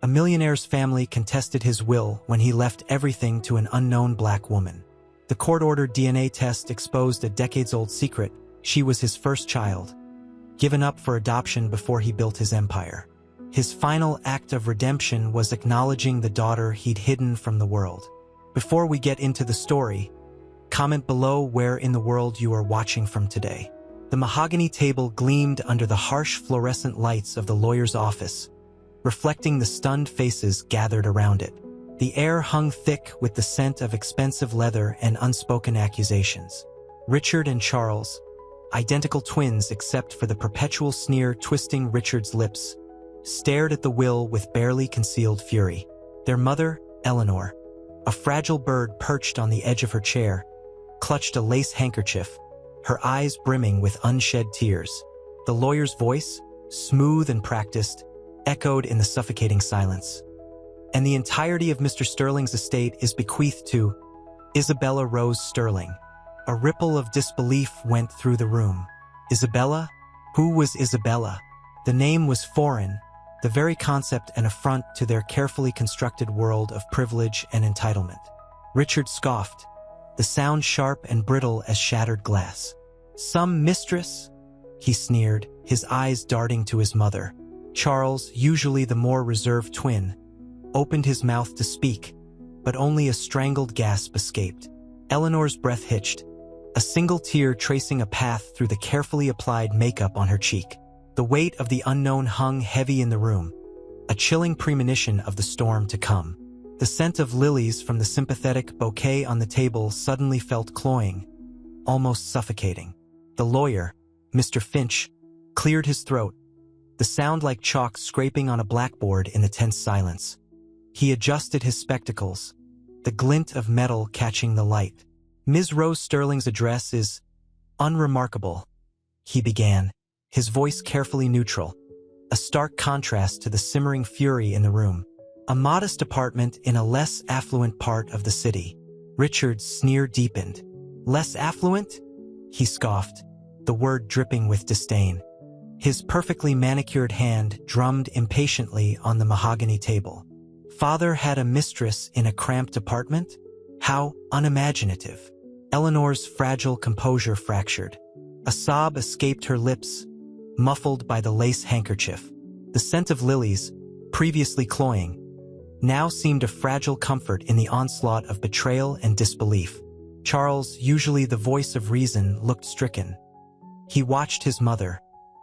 A millionaire's family contested his will when he left everything to an unknown black woman. The court-ordered DNA test exposed a decades-old secret: she was his first child, given up for adoption before he built his empire. His final act of redemption was acknowledging the daughter he'd hidden from the world. Before we get into the story, comment below where in the world you are watching from today. The mahogany table gleamed under the harsh fluorescent lights of the lawyer's office, reflecting the stunned faces gathered around it. The air hung thick with the scent of expensive leather and unspoken accusations. Richard and Charles, identical twins except for the perpetual sneer twisting Richard's lips, stared at the will with barely concealed fury. Their mother, Eleanor, a fragile bird perched on the edge of her chair, clutched a lace handkerchief, her eyes brimming with unshed tears. The lawyer's voice, smooth and practiced, echoed in the suffocating silence. And the entirety of Mr. Sterling's estate is bequeathed to Isabella Rose Sterling. A ripple of disbelief went through the room. Isabella? Who was Isabella? The name was foreign, the very concept an affront to their carefully constructed world of privilege and entitlement. Richard scoffed, the sound sharp and brittle as shattered glass. Some mistress? He sneered, his eyes darting to his mother. Charles, usually the more reserved twin, opened his mouth to speak, but only a strangled gasp escaped. Eleanor's breath hitched, a single tear tracing a path through the carefully applied makeup on her cheek. The weight of the unknown hung heavy in the room, a chilling premonition of the storm to come. The scent of lilies from the sympathetic bouquet on the table suddenly felt cloying, almost suffocating. The lawyer, Mr. Finch, cleared his throat, the sound like chalk scraping on a blackboard in the tense silence. He adjusted his spectacles, the glint of metal catching the light. Ms. Rose Sterling's address is unremarkable, he began, his voice carefully neutral, a stark contrast to the simmering fury in the room. A modest apartment in a less affluent part of the city. Richard's sneer deepened. Less affluent? He scoffed, the word dripping with disdain. His perfectly manicured hand drummed impatiently on the mahogany table. Father had a mistress in a cramped apartment? How unimaginative. Eleanor's fragile composure fractured. A sob escaped her lips, muffled by the lace handkerchief. The scent of lilies, previously cloying, now seemed a fragile comfort in the onslaught of betrayal and disbelief. Charles, usually the voice of reason, looked stricken. He watched his mother,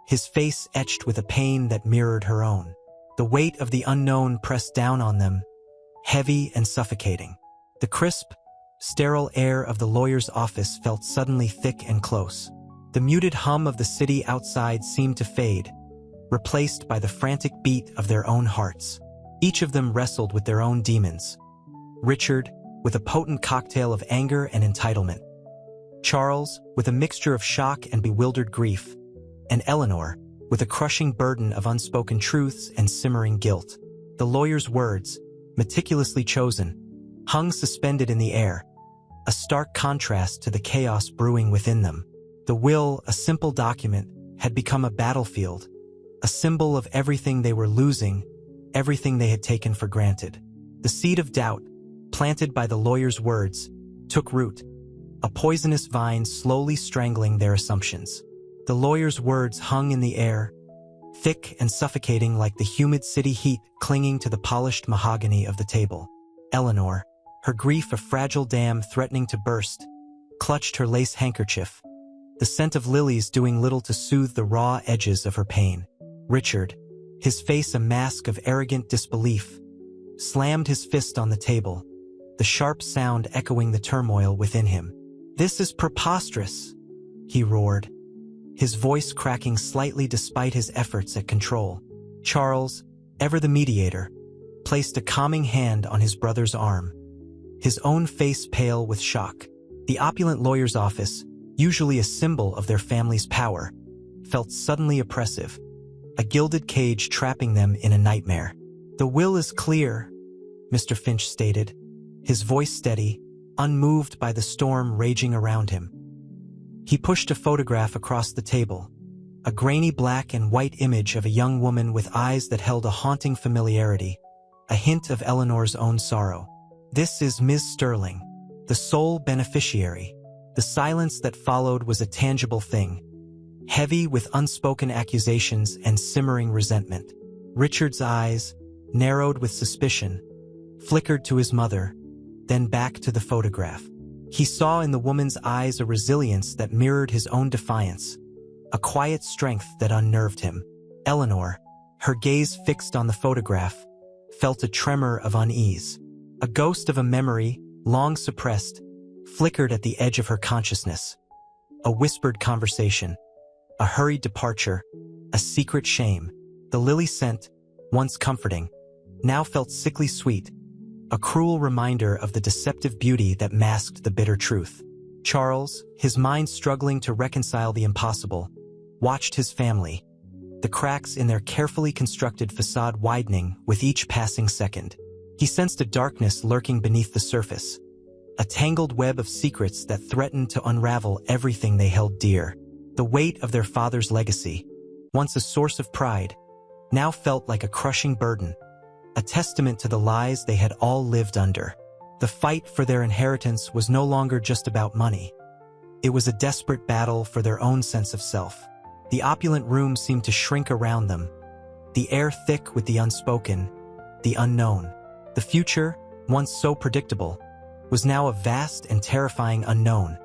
his face etched with a pain that mirrored her own. The weight of the unknown pressed down on them, heavy and suffocating. The crisp, sterile air of the lawyer's office felt suddenly thick and close. The muted hum of the city outside seemed to fade, replaced by the frantic beat of their own hearts. Each of them wrestled with their own demons. Richard, with a potent cocktail of anger and entitlement. Charles, with a mixture of shock and bewildered grief. And Eleanor, with a crushing burden of unspoken truths and simmering guilt. The lawyer's words, meticulously chosen, hung suspended in the air, a stark contrast to the chaos brewing within them. The will, a simple document, had become a battlefield, a symbol of everything they were losing, everything they had taken for granted. The seed of doubt, planted by the lawyer's words, took root, a poisonous vine slowly strangling their assumptions. The lawyer's words hung in the air, thick and suffocating like the humid city heat clinging to the polished mahogany of the table. Eleanor, her grief a fragile dam threatening to burst, clutched her lace handkerchief, the scent of lilies doing little to soothe the raw edges of her pain. Richard, his face a mask of arrogant disbelief, slammed his fist on the table, the sharp sound echoing the turmoil within him. "This is preposterous," he roared, his voice cracking slightly despite his efforts at control. Charles, ever the mediator, placed a calming hand on his brother's arm, his own face pale with shock. The opulent lawyer's office, usually a symbol of their family's power, felt suddenly oppressive, a gilded cage trapping them in a nightmare. "The will is clear," Mr. Finch stated, his voice steady, unmoved by the storm raging around him. He pushed a photograph across the table, a grainy black and white image of a young woman with eyes that held a haunting familiarity, a hint of Eleanor's own sorrow. "This is Ms. Sterling, the sole beneficiary." The silence that followed was a tangible thing, heavy with unspoken accusations and simmering resentment. Richard's eyes, narrowed with suspicion, flickered to his mother, then back to the photograph. He saw in the woman's eyes a resilience that mirrored his own defiance, a quiet strength that unnerved him. Eleanor, her gaze fixed on the photograph, felt a tremor of unease. A ghost of a memory, long suppressed, flickered at the edge of her consciousness. A whispered conversation, a hurried departure, a secret shame. The lily scent, once comforting, now felt sickly sweet, a cruel reminder of the deceptive beauty that masked the bitter truth. Charles, his mind struggling to reconcile the impossible, watched his family, the cracks in their carefully constructed facade widening with each passing second. He sensed a darkness lurking beneath the surface, a tangled web of secrets that threatened to unravel everything they held dear. The weight of their father's legacy, once a source of pride, now felt like a crushing burden, a testament to the lies they had all lived under. The fight for their inheritance was no longer just about money. It was a desperate battle for their own sense of self. The opulent room seemed to shrink around them, the air thick with the unspoken, the unknown. The future, once so predictable, was now a vast and terrifying unknown,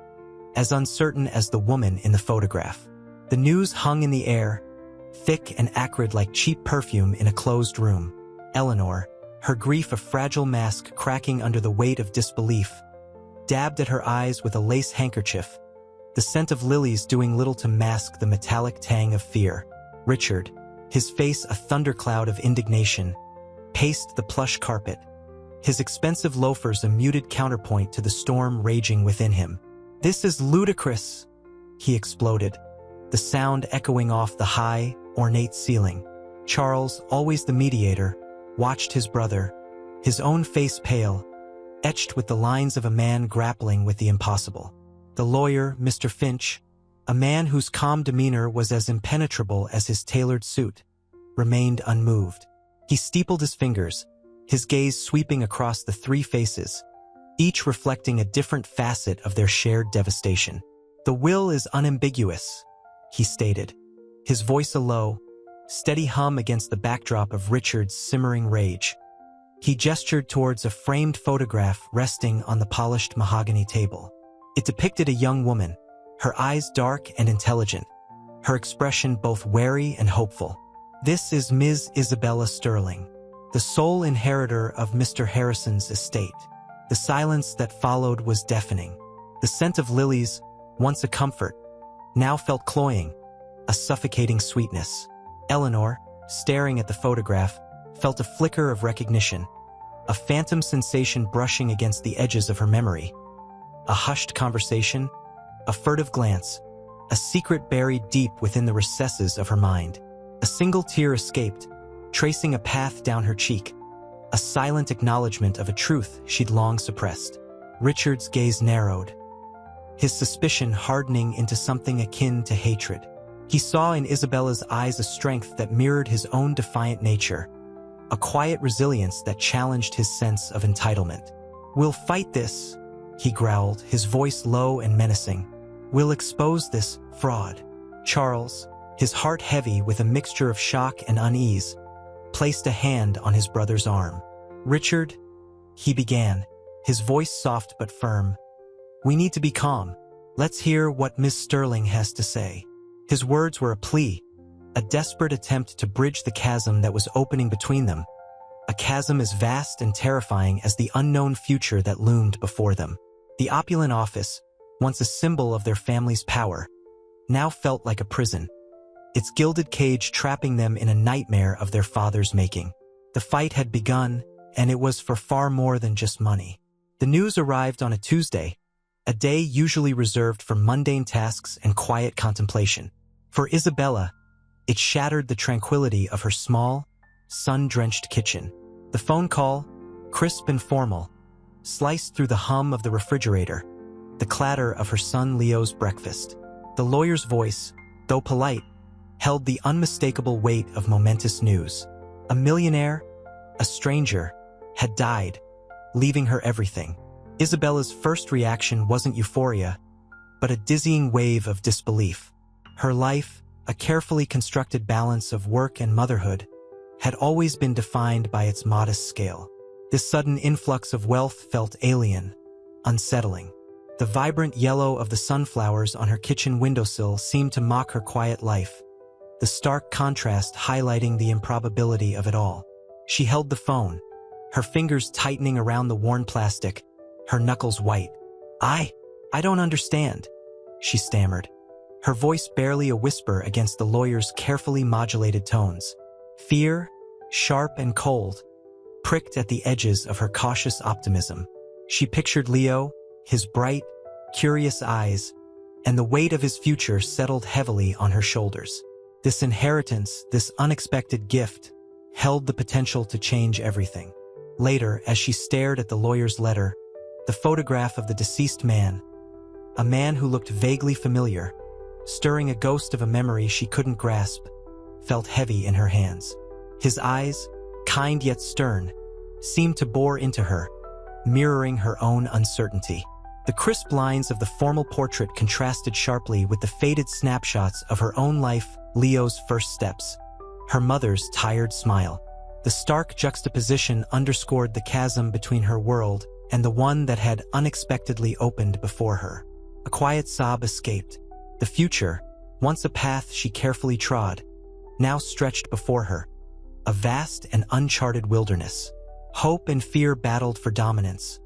as uncertain as the woman in the photograph. The news hung in the air, thick and acrid like cheap perfume in a closed room. Eleanor, her grief a fragile mask cracking under the weight of disbelief, dabbed at her eyes with a lace handkerchief, the scent of lilies doing little to mask the metallic tang of fear. Richard, his face a thundercloud of indignation, paced the plush carpet, his expensive loafers a muted counterpoint to the storm raging within him. "This is ludicrous," he exploded, the sound echoing off the high, ornate ceiling. Charles, always the mediator, watched his brother, his own face pale, etched with the lines of a man grappling with the impossible. The lawyer, Mr. Finch, a man whose calm demeanor was as impenetrable as his tailored suit, remained unmoved. He steepled his fingers, his gaze sweeping across the three faces, each reflecting a different facet of their shared devastation. "The will is unambiguous," he stated, his voice a low, steady hum against the backdrop of Richard's simmering rage. He gestured towards a framed photograph resting on the polished mahogany table. It depicted a young woman, her eyes dark and intelligent, her expression both wary and hopeful. "This is Ms. Isabella Sterling, the sole inheritor of Mr. Harrison's estate." The silence that followed was deafening. The scent of lilies, once a comfort, now felt cloying, a suffocating sweetness. Eleanor, staring at the photograph, felt a flicker of recognition, a phantom sensation brushing against the edges of her memory. A hushed conversation, a furtive glance, a secret buried deep within the recesses of her mind. A single tear escaped, tracing a path down her cheek, a silent acknowledgement of a truth she'd long suppressed. Richard's gaze narrowed, his suspicion hardening into something akin to hatred. He saw in Isabella's eyes a strength that mirrored his own defiant nature, a quiet resilience that challenged his sense of entitlement. "We'll fight this," he growled, his voice low and menacing. "We'll expose this fraud." Charles, his heart heavy with a mixture of shock and unease, placed a hand on his brother's arm. "Richard," he began, his voice soft but firm, "we need to be calm. Let's hear what Miss Sterling has to say." His words were a plea, a desperate attempt to bridge the chasm that was opening between them, a chasm as vast and terrifying as the unknown future that loomed before them. The opulent office, once a symbol of their family's power, now felt like a prison, its gilded cage trapping them in a nightmare of their father's making. The fight had begun, and it was for far more than just money. The news arrived on a Tuesday, a day usually reserved for mundane tasks and quiet contemplation. For Isabella, it shattered the tranquility of her small, sun-drenched kitchen. The phone call, crisp and formal, sliced through the hum of the refrigerator, the clatter of her son Leo's breakfast. The lawyer's voice, though polite, held the unmistakable weight of momentous news. A millionaire, a stranger, had died, leaving her everything. Isabella's first reaction wasn't euphoria, but a dizzying wave of disbelief. Her life, a carefully constructed balance of work and motherhood, had always been defined by its modest scale. This sudden influx of wealth felt alien, unsettling. The vibrant yellow of the sunflowers on her kitchen windowsill seemed to mock her quiet life, the stark contrast highlighting the improbability of it all. She held the phone, her fingers tightening around the worn plastic, her knuckles white. I don't understand," she stammered, her voice barely a whisper against the lawyer's carefully modulated tones. Fear, sharp and cold, pricked at the edges of her cautious optimism. She pictured Leo, his bright, curious eyes, and the weight of his future settled heavily on her shoulders. This inheritance, this unexpected gift, held the potential to change everything. Later, as she stared at the lawyer's letter, the photograph of the deceased man, a man who looked vaguely familiar, stirring a ghost of a memory she couldn't grasp, felt heavy in her hands. His eyes, kind yet stern, seemed to bore into her, mirroring her own uncertainty. The crisp lines of the formal portrait contrasted sharply with the faded snapshots of her own life, Leo's first steps, her mother's tired smile. The stark juxtaposition underscored the chasm between her world and the one that had unexpectedly opened before her. A quiet sob escaped. The future, once a path she carefully trod, now stretched before her, a vast and uncharted wilderness. Hope and fear battled for dominance.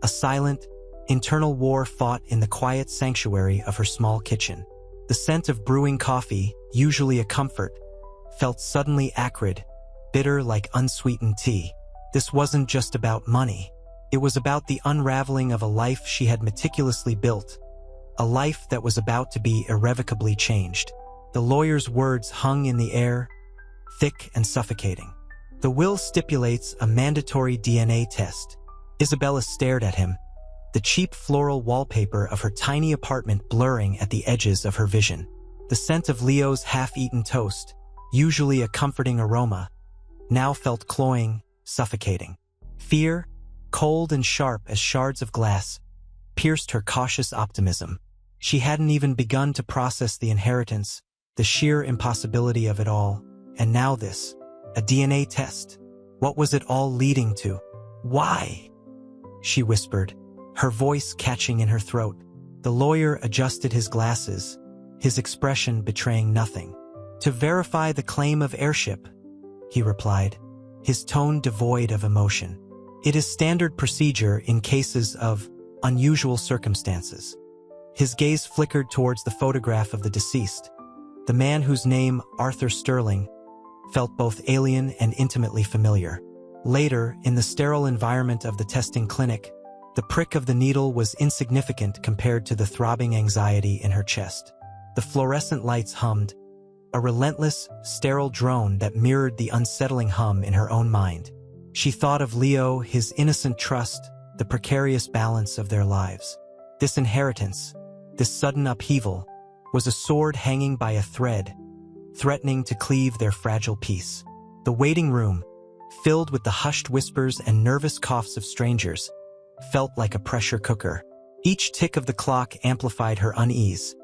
A silent, internal war fought in the quiet sanctuary of her small kitchen. The scent of brewing coffee, usually a comfort, felt suddenly acrid, bitter like unsweetened tea. This wasn't just about money. It was about the unraveling of a life she had meticulously built, a life that was about to be irrevocably changed. The lawyer's words hung in the air, thick and suffocating. The will stipulates a mandatory DNA test. Isabella stared at him, the cheap floral wallpaper of her tiny apartment blurring at the edges of her vision. The scent of Leo's half-eaten toast, usually a comforting aroma, now felt cloying, suffocating. Fear, cold and sharp as shards of glass, pierced her cautious optimism. She hadn't even begun to process the inheritance, the sheer impossibility of it all, and now this, a DNA test. What was it all leading to? Why? She whispered, her voice catching in her throat. The lawyer adjusted his glasses, his expression betraying nothing. To verify the claim of heirship, he replied, his tone devoid of emotion. It is standard procedure in cases of unusual circumstances. His gaze flickered towards the photograph of the deceased. The man whose name, Arthur Sterling, felt both alien and intimately familiar. Later, in the sterile environment of the testing clinic, the prick of the needle was insignificant compared to the throbbing anxiety in her chest. The fluorescent lights hummed, a relentless, sterile drone that mirrored the unsettling hum in her own mind. She thought of Leo, his innocent trust, the precarious balance of their lives. This inheritance, this sudden upheaval, was a sword hanging by a thread, threatening to cleave their fragile peace. The waiting room, filled with the hushed whispers and nervous coughs of strangers, felt like a pressure cooker. Each tick of the clock amplified her unease,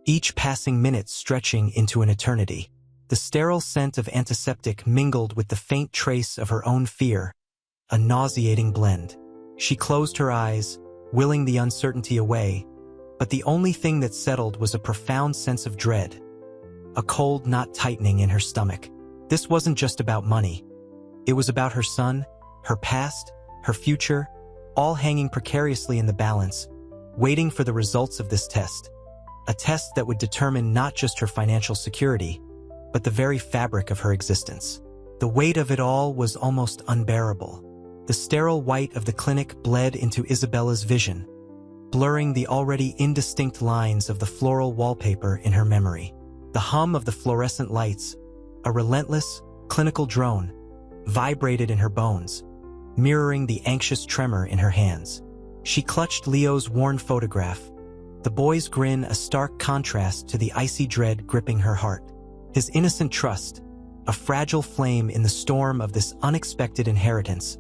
each passing minute stretching into an eternity. The sterile scent of antiseptic mingled with the faint trace of her own fear, a nauseating blend. She closed her eyes, willing the uncertainty away, but the only thing that settled was a profound sense of dread, a cold knot tightening in her stomach. This wasn't just about money. It was about her son, her past, her future, all hanging precariously in the balance, waiting for the results of this test. A test that would determine not just her financial security, but the very fabric of her existence. The weight of it all was almost unbearable. The sterile white of the clinic bled into Isabella's vision, blurring the already indistinct lines of the floral wallpaper in her memory. The hum of the fluorescent lights, a relentless, clinical drone, vibrated in her bones, mirroring the anxious tremor in her hands. She clutched Leo's worn photograph, the boy's grin a stark contrast to the icy dread gripping her heart. His innocent trust, a fragile flame in the storm of this unexpected inheritance,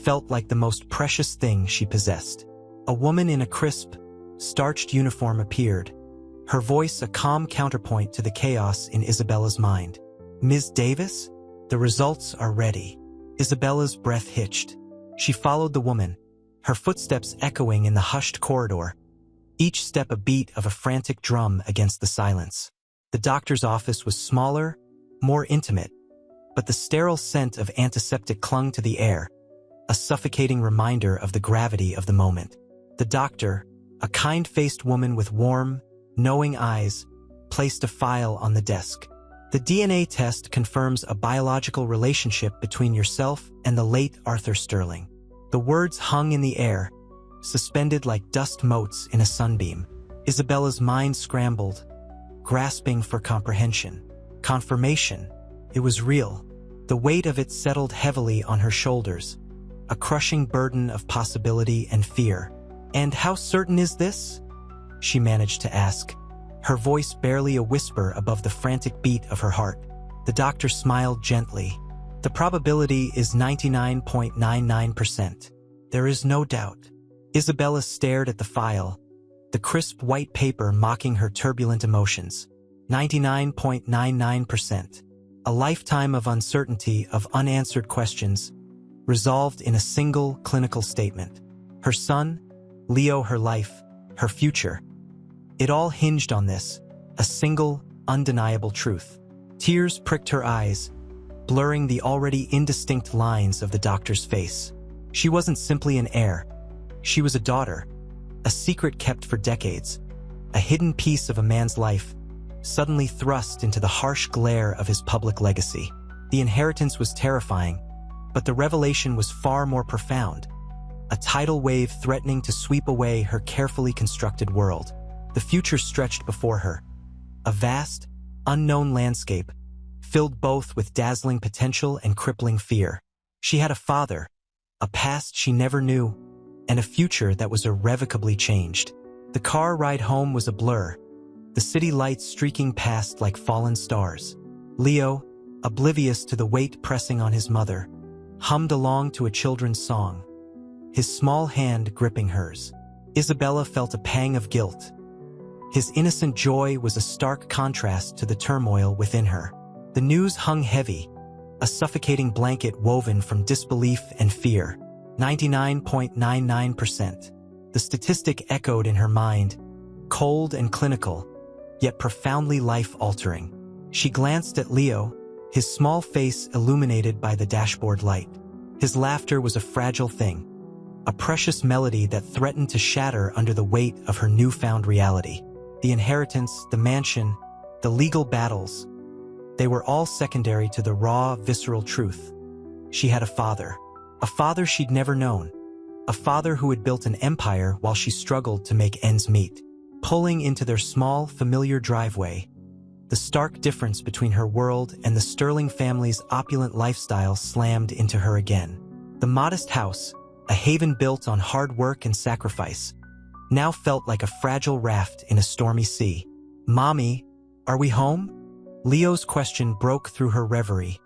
felt like the most precious thing she possessed. A woman in a crisp, starched uniform appeared, her voice a calm counterpoint to the chaos in Isabella's mind. "Ms. Davis? The results are ready." Isabella's breath hitched. She followed the woman, her footsteps echoing in the hushed corridor, each step a beat of a frantic drum against the silence. The doctor's office was smaller, more intimate, but the sterile scent of antiseptic clung to the air, a suffocating reminder of the gravity of the moment. The doctor, a kind-faced woman with warm, knowing eyes, placed a file on the desk. "The DNA test confirms a biological relationship between yourself and the late Arthur Sterling." The words hung in the air, suspended like dust motes in a sunbeam. Isabella's mind scrambled, grasping for comprehension. Confirmation. It was real. The weight of it settled heavily on her shoulders, a crushing burden of possibility and fear. "And how certain is this?" she managed to ask, her voice barely a whisper above the frantic beat of her heart. The doctor smiled gently. "The probability is 99.99%. There is no doubt." Isabella stared at the file, the crisp white paper mocking her turbulent emotions. 99.99%. A lifetime of uncertainty, of unanswered questions, resolved in a single clinical statement. Her son, Leo, her life, her future. It all hinged on this, a single, undeniable truth. Tears pricked her eyes, blurring the already indistinct lines of the doctor's face. She wasn't simply an heir. She was a daughter, a secret kept for decades, a hidden piece of a man's life, suddenly thrust into the harsh glare of his public legacy. The inheritance was terrifying, but the revelation was far more profound, a tidal wave threatening to sweep away her carefully constructed world. The future stretched before her, a vast, unknown landscape, filled both with dazzling potential and crippling fear. She had a father, a past she never knew, and a future that was irrevocably changed. The car ride home was a blur, the city lights streaking past like fallen stars. Leo, oblivious to the weight pressing on his mother, hummed along to a children's song, his small hand gripping hers. Isabella felt a pang of guilt. His innocent joy was a stark contrast to the turmoil within her. The news hung heavy, a suffocating blanket woven from disbelief and fear. 99.99%. The statistic echoed in her mind, cold and clinical, yet profoundly life-altering. She glanced at Leo, his small face illuminated by the dashboard light. His laughter was a fragile thing, a precious melody that threatened to shatter under the weight of her newfound reality. The inheritance, the mansion, the legal battles, they were all secondary to the raw, visceral truth. She had a father she'd never known, a father who had built an empire while she struggled to make ends meet. Pulling into their small, familiar driveway, the stark difference between her world and the Sterling family's opulent lifestyle slammed into her again. The modest house, a haven built on hard work and sacrifice, now felt like a fragile raft in a stormy sea. "Mommy, are we home?" Leo's question broke through her reverie,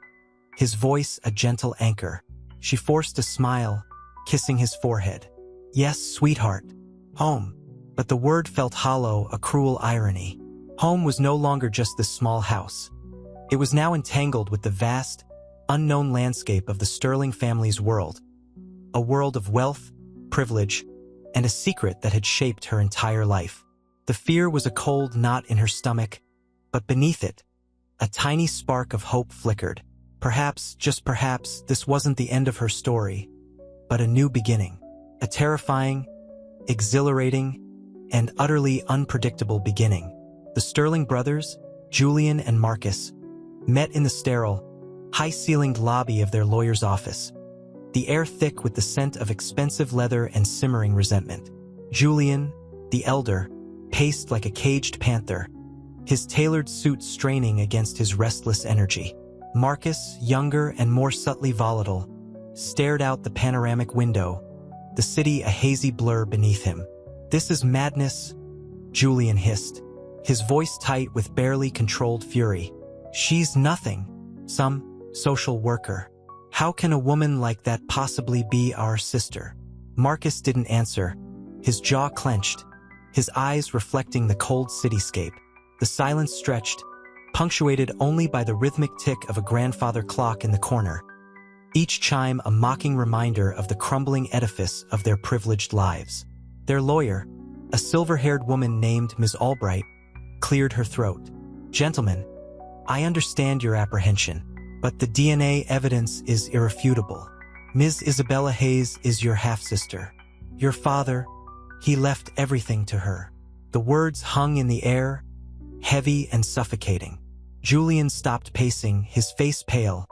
his voice a gentle anchor. She forced a smile, kissing his forehead. "Yes, sweetheart. Home." But the word felt hollow, a cruel irony. Home was no longer just this small house. It was now entangled with the vast, unknown landscape of the Sterling family's world. A world of wealth, privilege, and a secret that had shaped her entire life. The fear was a cold knot in her stomach, but beneath it, a tiny spark of hope flickered. Perhaps, just perhaps, this wasn't the end of her story, but a new beginning. A terrifying, exhilarating, and utterly unpredictable beginning. The Sterling brothers, Julian and Marcus, met in the sterile, high-ceilinged lobby of their lawyer's office, the air thick with the scent of expensive leather and simmering resentment. Julian, the elder, paced like a caged panther, his tailored suit straining against his restless energy. Marcus, younger and more subtly volatile, stared out the panoramic window, the city a hazy blur beneath him. "This is madness," Julian hissed, his voice tight with barely controlled fury. "She's nothing," Some social worker. How can a woman like that possibly be our sister? Marcus didn't answer, his jaw clenched, his eyes reflecting the cold cityscape. The silence stretched, punctuated only by the rhythmic tick of a grandfather clock in the corner, each chime a mocking reminder of the crumbling edifice of their privileged lives. Their lawyer, a silver-haired woman named Ms. Albright, cleared her throat. "Gentlemen, I understand your apprehension, but the DNA evidence is irrefutable. Ms. Isabella Hayes is your half-sister. Your father, he left everything to her." The words hung in the air, heavy and suffocating. Julian stopped pacing, his face pale,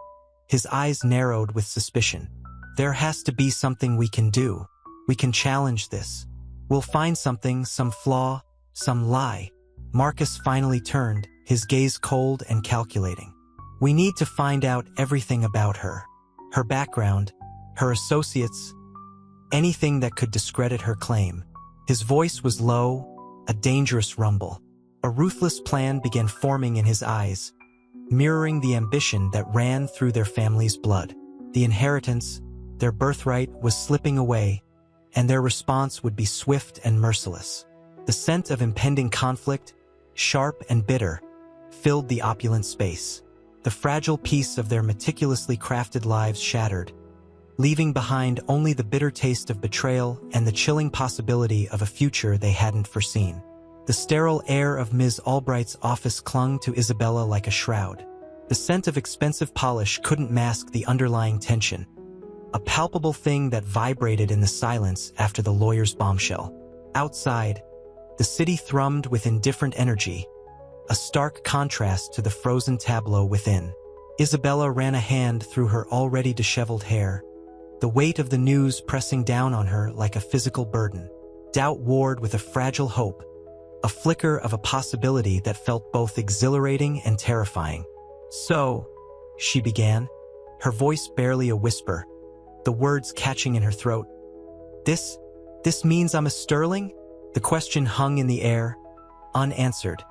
his eyes narrowed with suspicion. "There has to be something we can do. We can challenge this. We'll find something, some flaw, some lie." Marcus finally turned, his gaze cold and calculating. "We need to find out everything about her. Her background, her associates, anything that could discredit her claim." His voice was low, a dangerous rumble. A ruthless plan began forming in his eyes, mirroring the ambition that ran through their family's blood. The inheritance, their birthright, was slipping away, and their response would be swift and merciless. The scent of impending conflict, sharp and bitter, filled the opulent space. The fragile piece of their meticulously crafted lives shattered, leaving behind only the bitter taste of betrayal and the chilling possibility of a future they hadn't foreseen. The sterile air of Ms. Albright's office clung to Isabella like a shroud. The scent of expensive polish couldn't mask the underlying tension, a palpable thing that vibrated in the silence after the lawyer's bombshell. Outside, the city thrummed with indifferent energy, a stark contrast to the frozen tableau within. Isabella ran a hand through her already disheveled hair, the weight of the news pressing down on her like a physical burden. Doubt warred with a fragile hope, a flicker of a possibility that felt both exhilarating and terrifying. "So," she began, her voice barely a whisper, the words catching in her throat. This means I'm a Sterling?" The question hung in the air, unanswered,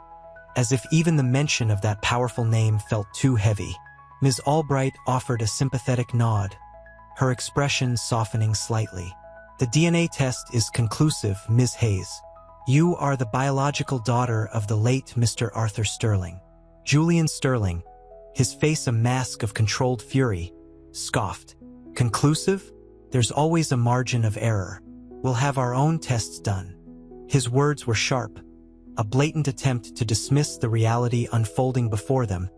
as if even the mention of that powerful name felt too heavy. Ms. Albright offered a sympathetic nod, her expression softening slightly. "The DNA test is conclusive, Ms. Hayes. You are the biological daughter of the late Mr. Arthur Sterling." Julian Sterling, his face a mask of controlled fury, scoffed. "Conclusive? There's always a margin of error. We'll have our own tests done." His words were sharp, a blatant attempt to dismiss the reality unfolding before them,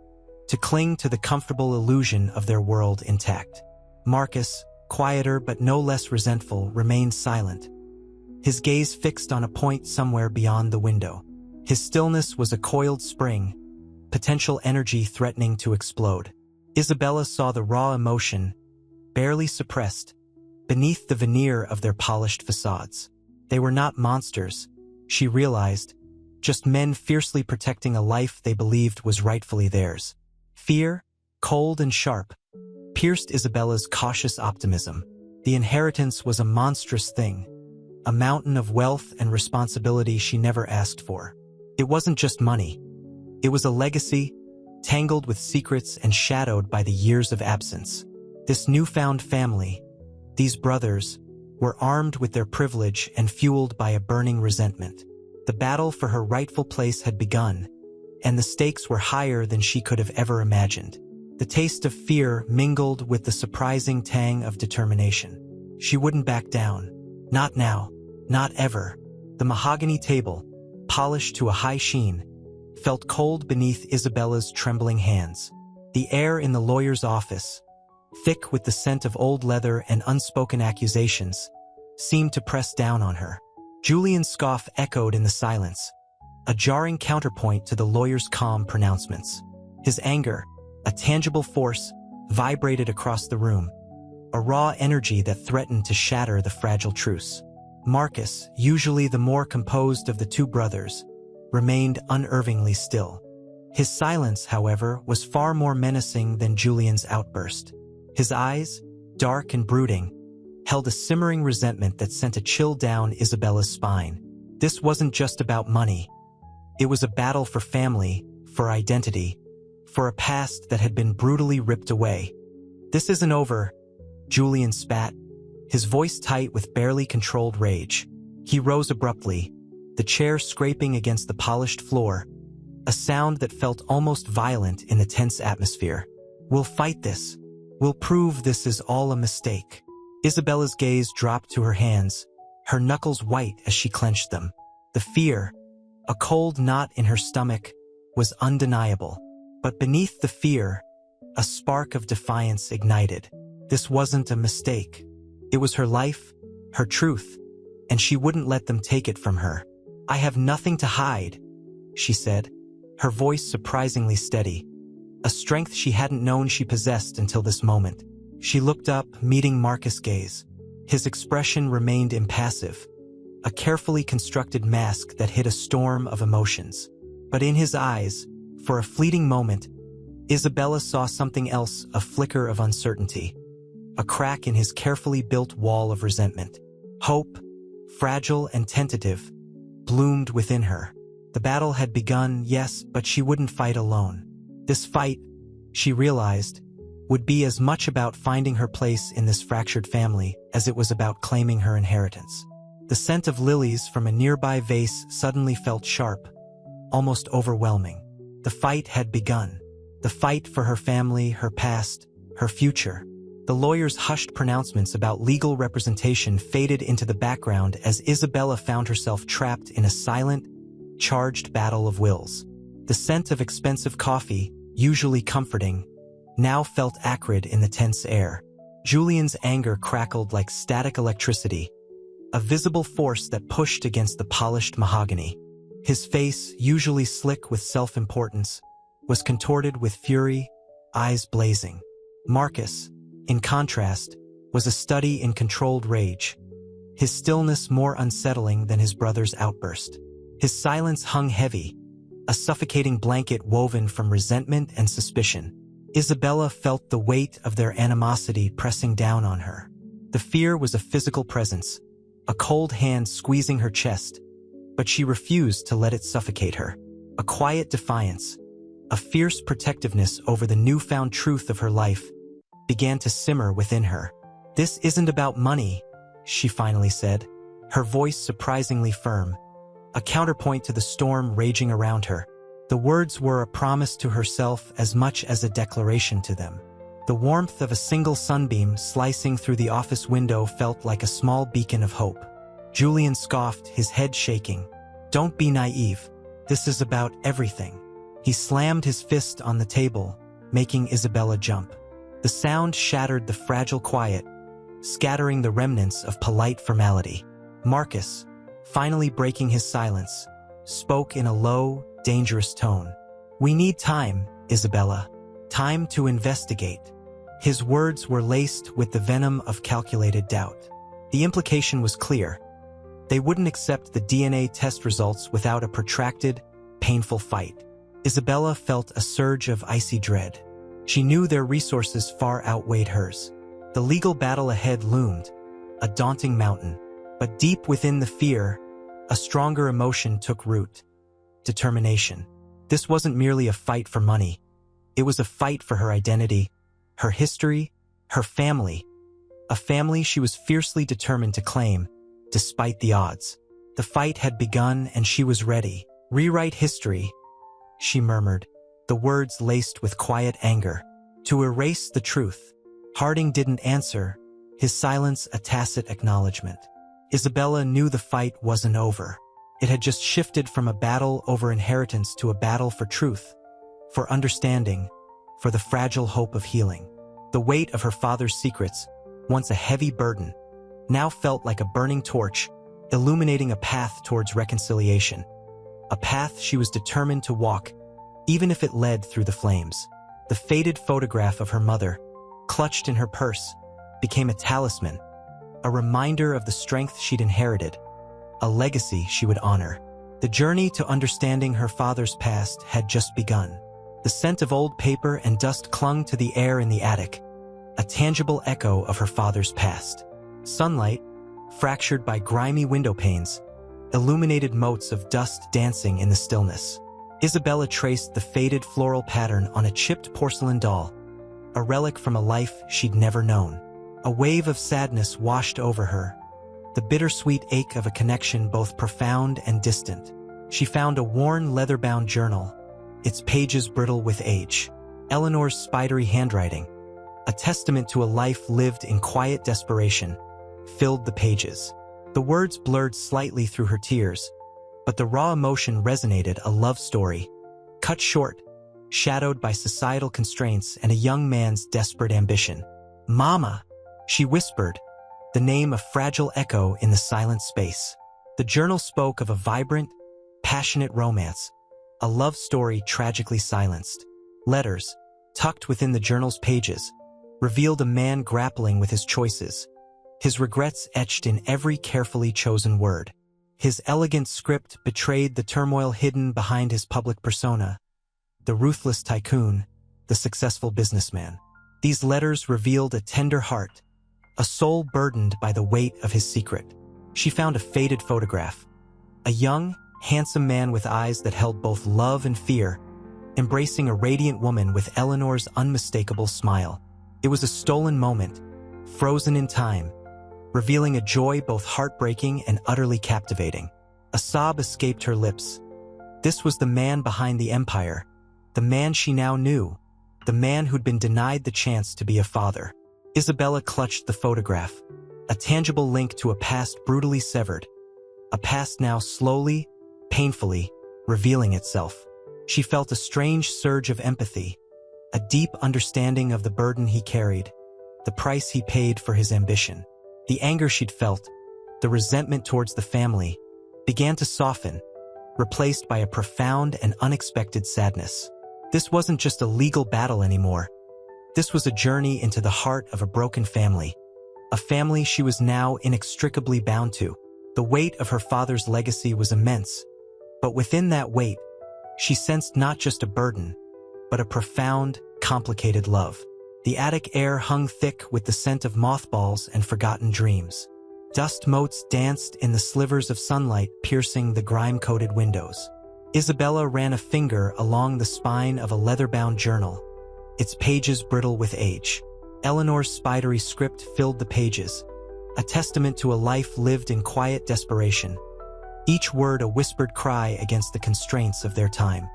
to cling to the comfortable illusion of their world intact. Marcus, quieter but no less resentful, remained silent, his gaze fixed on a point somewhere beyond the window. His stillness was a coiled spring, potential energy threatening to explode. Isabella saw the raw emotion, barely suppressed, beneath the veneer of their polished facades. They were not monsters, she realized, just men fiercely protecting a life they believed was rightfully theirs. Fear, cold and sharp, pierced Isabella's cautious optimism. The inheritance was a monstrous thing, a mountain of wealth and responsibility she never asked for. It wasn't just money. It was a legacy, tangled with secrets and shadowed by the years of absence. This newfound family, these brothers, were armed with their privilege and fueled by a burning resentment. The battle for her rightful place had begun, and the stakes were higher than she could have ever imagined. The taste of fear mingled with the surprising tang of determination. She wouldn't back down. Not now, not ever. The mahogany table, polished to a high sheen, felt cold beneath Isabella's trembling hands. The air in the lawyer's office, thick with the scent of old leather and unspoken accusations, seemed to press down on her. Julian's scoff echoed in the silence, a jarring counterpoint to the lawyer's calm pronouncements. His anger, a tangible force, vibrated across the room, a raw energy that threatened to shatter the fragile truce. Marcus, usually the more composed of the two brothers, remained unervingly still. His silence, however, was far more menacing than Julian's outburst. His eyes, dark and brooding, held a simmering resentment that sent a chill down Isabella's spine. This wasn't just about money. It was a battle for family, for identity, for a past that had been brutally ripped away. "This isn't over," Julian spat, his voice tight with barely controlled rage. He rose abruptly, the chair scraping against the polished floor, a sound that felt almost violent in the tense atmosphere. "We'll fight this. We'll prove this is all a mistake." Isabella's gaze dropped to her hands, her knuckles white as she clenched them. The fear, a cold knot in her stomach, was undeniable. But beneath the fear, a spark of defiance ignited. This wasn't a mistake. It was her life, her truth, and she wouldn't let them take it from her. "I have nothing to hide," she said, her voice surprisingly steady, a strength she hadn't known she possessed until this moment. She looked up, meeting Marcus' gaze. His expression remained impassive, a carefully constructed mask that hid a storm of emotions. But in his eyes, for a fleeting moment, Isabella saw something else, a flicker of uncertainty, a crack in his carefully built wall of resentment. Hope, fragile and tentative, bloomed within her. The battle had begun, yes, but she wouldn't fight alone. This fight, she realized, would be as much about finding her place in this fractured family as it was about claiming her inheritance. The scent of lilies from a nearby vase suddenly felt sharp, almost overwhelming. The fight had begun. The fight for her family, her past, her future. The lawyer's hushed pronouncements about legal representation faded into the background as Isabella found herself trapped in a silent, charged battle of wills. The scent of expensive coffee, usually comforting, now felt acrid in the tense air. Julian's anger crackled like static electricity, a visible force that pushed against the polished mahogany. His face, usually slick with self-importance, was contorted with fury, eyes blazing. Marcus, in contrast, was a study in controlled rage, his stillness more unsettling than his brother's outburst. His silence hung heavy, a suffocating blanket woven from resentment and suspicion. Isabella felt the weight of their animosity pressing down on her. The fear was a physical presence, a cold hand squeezing her chest, but she refused to let it suffocate her. A quiet defiance, a fierce protectiveness over the newfound truth of her life, began to simmer within her. "This isn't about money," she finally said, her voice surprisingly firm, a counterpoint to the storm raging around her. The words were a promise to herself as much as a declaration to them. The warmth of a single sunbeam slicing through the office window felt like a small beacon of hope. Julian scoffed, his head shaking. "Don't be naive. This is about everything." He slammed his fist on the table, making Isabella jump. The sound shattered the fragile quiet, scattering the remnants of polite formality. Marcus, finally breaking his silence, spoke in a low, dangerous tone. "We need time, Isabella. Time to investigate." His words were laced with the venom of calculated doubt. The implication was clear. They wouldn't accept the DNA test results without a protracted, painful fight. Isabella felt a surge of icy dread. She knew their resources far outweighed hers. The legal battle ahead loomed, a daunting mountain. But deep within the fear, a stronger emotion took root. Determination. This wasn't merely a fight for money. It was a fight for her identity, her history, her family. A family she was fiercely determined to claim, despite the odds. The fight had begun and she was ready. "Rewrite history," she murmured, the words laced with quiet anger. "To erase the truth." Harding didn't answer, his silence a tacit acknowledgement. Isabella knew the fight wasn't over. It had just shifted from a battle over inheritance to a battle for truth, for understanding, for the fragile hope of healing. The weight of her father's secrets, once a heavy burden, now felt like a burning torch, illuminating a path towards reconciliation. A path she was determined to walk, even if it led through the flames. The faded photograph of her mother, clutched in her purse, became a talisman, a reminder of the strength she'd inherited, a legacy she would honor. The journey to understanding her father's past had just begun. The scent of old paper and dust clung to the air in the attic, a tangible echo of her father's past. Sunlight, fractured by grimy window panes, illuminated motes of dust dancing in the stillness. Isabella traced the faded floral pattern on a chipped porcelain doll, a relic from a life she'd never known. A wave of sadness washed over her, the bittersweet ache of a connection both profound and distant. She found a worn leather-bound journal, its pages brittle with age. Eleanor's spidery handwriting, a testament to a life lived in quiet desperation, filled the pages. The words blurred slightly through her tears, but the raw emotion resonated, a love story, cut short, shadowed by societal constraints and a young man's desperate ambition. "Mama," she whispered, the name a fragile echo in the silent space. The journal spoke of a vibrant, passionate romance, a love story tragically silenced. Letters, tucked within the journal's pages, revealed a man grappling with his choices, his regrets etched in every carefully chosen word. His elegant script betrayed the turmoil hidden behind his public persona, the ruthless tycoon, the successful businessman. These letters revealed a tender heart, a soul burdened by the weight of his secret. She found a faded photograph, a young, handsome man with eyes that held both love and fear, embracing a radiant woman with Eleanor's unmistakable smile. It was a stolen moment, frozen in time, revealing a joy both heartbreaking and utterly captivating. A sob escaped her lips. This was the man behind the empire, the man she now knew, the man who'd been denied the chance to be a father. Isabella clutched the photograph, a tangible link to a past brutally severed, a past now slowly, painfully, revealing itself. She felt a strange surge of empathy, a deep understanding of the burden he carried, the price he paid for his ambition. The anger she'd felt, the resentment towards the family, began to soften, replaced by a profound and unexpected sadness. This wasn't just a legal battle anymore. This was a journey into the heart of a broken family, a family she was now inextricably bound to. The weight of her father's legacy was immense, but within that weight, she sensed not just a burden, but a profound, complicated love. The attic air hung thick with the scent of mothballs and forgotten dreams. Dust motes danced in the slivers of sunlight piercing the grime-coated windows. Isabella ran a finger along the spine of a leather-bound journal, its pages brittle with age. Eleanor's spidery script filled the pages, a testament to a life lived in quiet desperation, each word a whispered cry against the constraints of their time.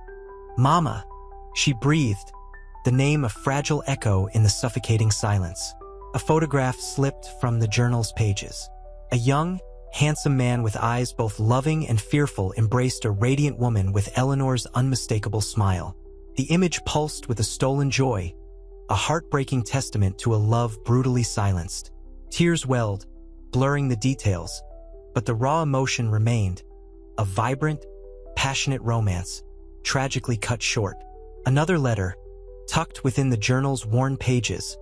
"Mama," she breathed, the name a fragile echo in the suffocating silence. A photograph slipped from the journal's pages. A young, handsome man with eyes both loving and fearful embraced a radiant woman with Eleanor's unmistakable smile. The image pulsed with a stolen joy, a heartbreaking testament to a love brutally silenced. Tears welled, blurring the details, but the raw emotion remained, a vibrant, passionate romance, tragically cut short. Another letter, tucked within the journal's worn pages,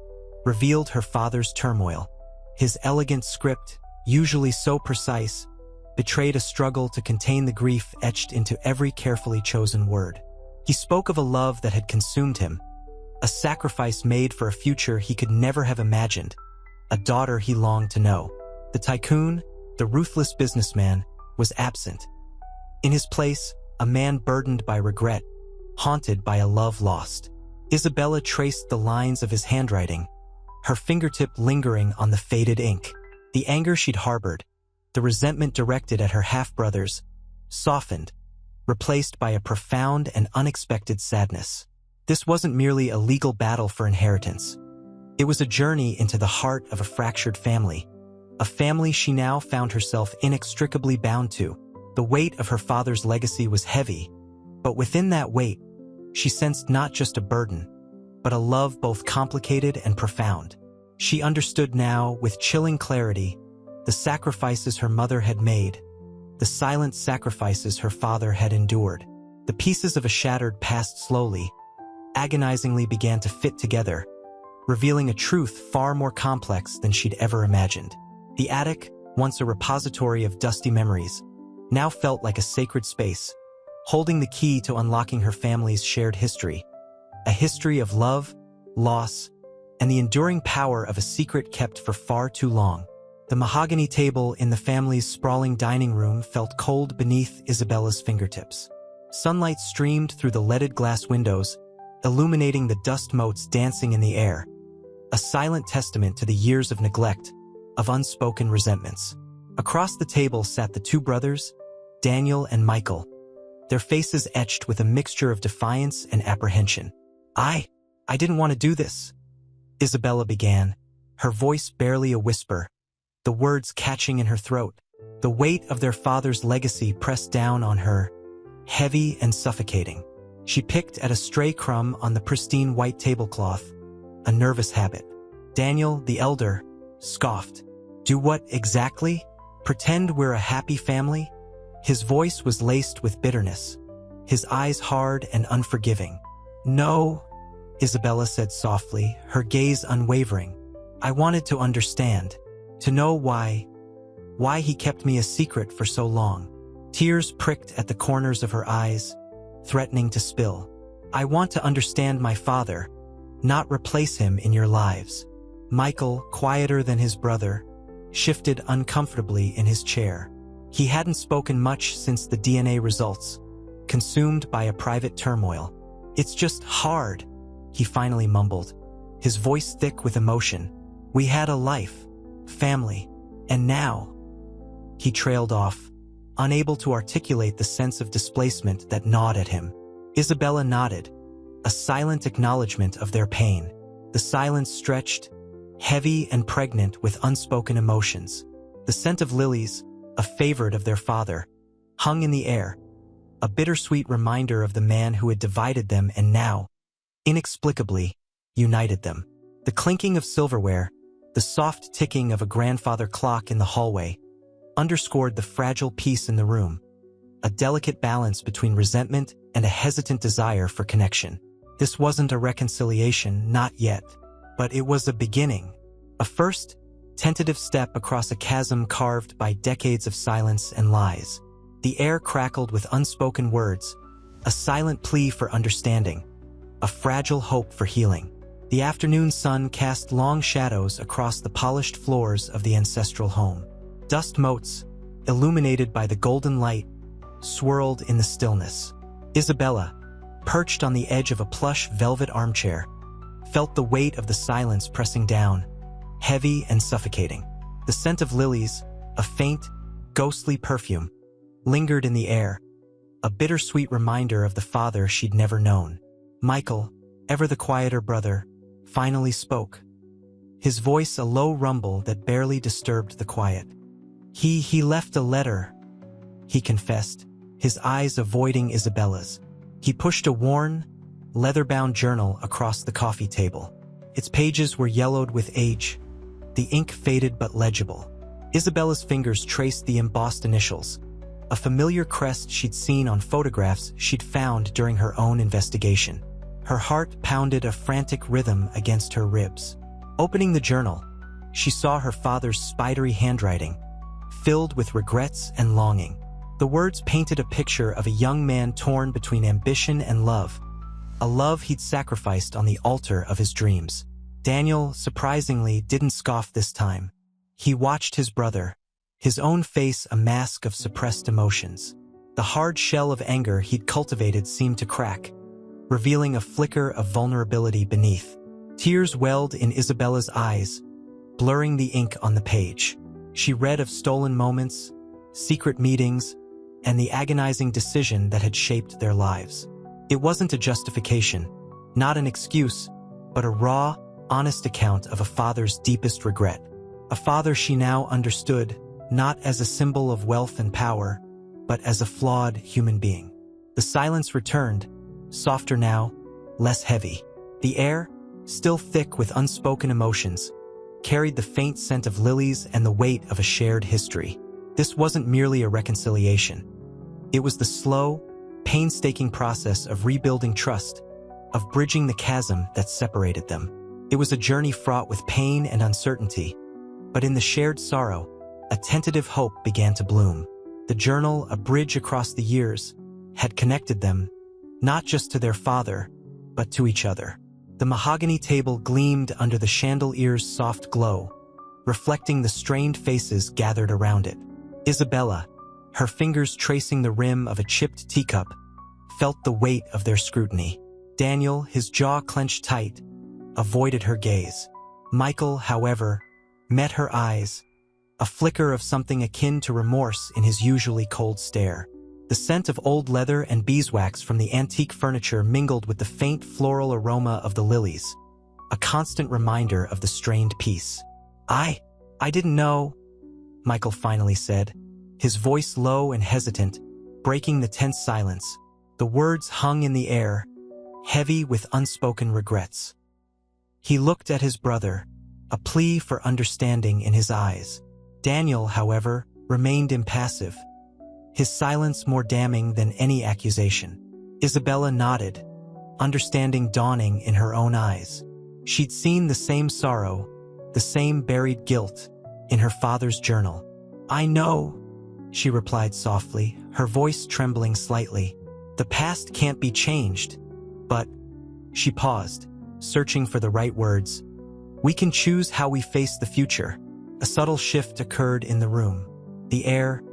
revealed her father's turmoil. His elegant script, usually so precise, betrayed a struggle to contain the grief etched into every carefully chosen word. He spoke of a love that had consumed him, a sacrifice made for a future he could never have imagined, a daughter he longed to know. The tycoon, the ruthless businessman, was absent. In his place, a man burdened by regret, haunted by a love lost. Isabella traced the lines of his handwriting, her fingertip lingering on the faded ink. The anger she'd harbored, the resentment directed at her half-brothers, softened, replaced by a profound and unexpected sadness. This wasn't merely a legal battle for inheritance. It was a journey into the heart of a fractured family, a family she now found herself inextricably bound to. The weight of her father's legacy was heavy, but within that weight, she sensed not just a burden, but a love both complicated and profound. She understood now, with chilling clarity, the sacrifices her mother had made, the silent sacrifices her father had endured. The pieces of a shattered past slowly, agonizingly began to fit together, revealing a truth far more complex than she'd ever imagined. The attic, once a repository of dusty memories, now felt like a sacred space, holding the key to unlocking her family's shared history, a history of love, loss, and the enduring power of a secret kept for far too long. The mahogany table in the family's sprawling dining room felt cold beneath Isabella's fingertips. Sunlight streamed through the leaded glass windows, illuminating the dust motes dancing in the air, a silent testament to the years of neglect, of unspoken resentments. Across the table sat the two brothers, Daniel and Michael, their faces etched with a mixture of defiance and apprehension. I didn't want to do this," Isabella began, her voice barely a whisper, the words catching in her throat. The weight of their father's legacy pressed down on her, heavy and suffocating. She picked at a stray crumb on the pristine white tablecloth, a nervous habit. Daniel, the elder, scoffed. "Do what exactly? Pretend we're a happy family?" His voice was laced with bitterness, his eyes hard and unforgiving. "No," Isabella said softly, her gaze unwavering. "I wanted to understand, to know why he kept me a secret for so long." Tears pricked at the corners of her eyes, threatening to spill. "I want to understand my father, not replace him in your lives." Michael, quieter than his brother, shifted uncomfortably in his chair. He hadn't spoken much since the DNA results, consumed by a private turmoil. "It's just hard," he finally mumbled, his voice thick with emotion. "We had a life, family, and now—" He trailed off, unable to articulate the sense of displacement that gnawed at him. Isabella nodded, a silent acknowledgement of their pain. The silence stretched, heavy and pregnant with unspoken emotions. The scent of lilies, a favorite of their father, hung in the air, a bittersweet reminder of the man who had divided them and now, inexplicably, united them. The clinking of silverware, the soft ticking of a grandfather clock in the hallway, underscored the fragile peace in the room, a delicate balance between resentment and a hesitant desire for connection. This wasn't a reconciliation, not yet, but it was a beginning, a first, tentative step across a chasm carved by decades of silence and lies. The air crackled with unspoken words, a silent plea for understanding, a fragile hope for healing. The afternoon sun cast long shadows across the polished floors of the ancestral home. Dust motes, illuminated by the golden light, swirled in the stillness. Isabella, perched on the edge of a plush velvet armchair, felt the weight of the silence pressing down, heavy and suffocating. The scent of lilies, a faint, ghostly perfume, lingered in the air, a bittersweet reminder of the father she'd never known. Michael, ever the quieter brother, finally spoke, his voice a low rumble that barely disturbed the quiet. He left a letter," he confessed, his eyes avoiding Isabella's. He pushed a worn, leather-bound journal across the coffee table. Its pages were yellowed with age, the ink faded but legible. Isabella's fingers traced the embossed initials, a familiar crest she'd seen on photographs she'd found during her own investigation. Her heart pounded a frantic rhythm against her ribs. Opening the journal, she saw her father's spidery handwriting, filled with regrets and longing. The words painted a picture of a young man torn between ambition and love, a love he'd sacrificed on the altar of his dreams. Daniel, surprisingly, didn't scoff this time. He watched his brother, his own face a mask of suppressed emotions. The hard shell of anger he'd cultivated seemed to crack, revealing a flicker of vulnerability beneath. Tears welled in Isabella's eyes, blurring the ink on the page. She read of stolen moments, secret meetings, and the agonizing decision that had shaped their lives. It wasn't a justification, not an excuse, but a raw, honest account of a father's deepest regret. A father she now understood, not as a symbol of wealth and power, but as a flawed human being. The silence returned, softer now, less heavy. The air, still thick with unspoken emotions, carried the faint scent of lilies and the weight of a shared history. This wasn't merely a reconciliation. It was the slow, painstaking process of rebuilding trust, of bridging the chasm that separated them. It was a journey fraught with pain and uncertainty, but in the shared sorrow, a tentative hope began to bloom. The journal, a bridge across the years, had connected them, not just to their father, but to each other. The mahogany table gleamed under the chandelier's soft glow, reflecting the strained faces gathered around it. Isabella, her fingers tracing the rim of a chipped teacup, felt the weight of their scrutiny. Daniel, his jaw clenched tight, avoided her gaze. Michael, however, met her eyes, a flicker of something akin to remorse in his usually cold stare. The scent of old leather and beeswax from the antique furniture mingled with the faint floral aroma of the lilies, a constant reminder of the strained peace. I didn't know," Michael finally said, his voice low and hesitant, breaking the tense silence. The words hung in the air, heavy with unspoken regrets. He looked at his brother, a plea for understanding in his eyes. Daniel, however, remained impassive, his silence more damning than any accusation. Isabella nodded, understanding dawning in her own eyes. She'd seen the same sorrow, the same buried guilt, in her father's journal. "I know," she replied softly, her voice trembling slightly. "The past can't be changed, but—" She paused, searching for the right words. "We can choose how we face the future." A subtle shift occurred in the room. The air,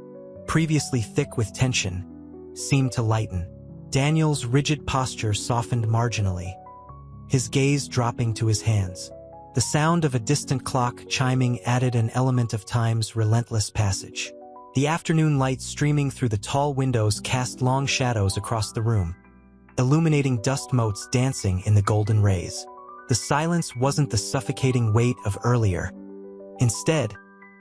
previously thick with tension, seemed to lighten. Daniel's rigid posture softened marginally, his gaze dropping to his hands. The sound of a distant clock chiming added an element of time's relentless passage. The afternoon light streaming through the tall windows cast long shadows across the room, illuminating dust motes dancing in the golden rays. The silence wasn't the suffocating weight of earlier. Instead,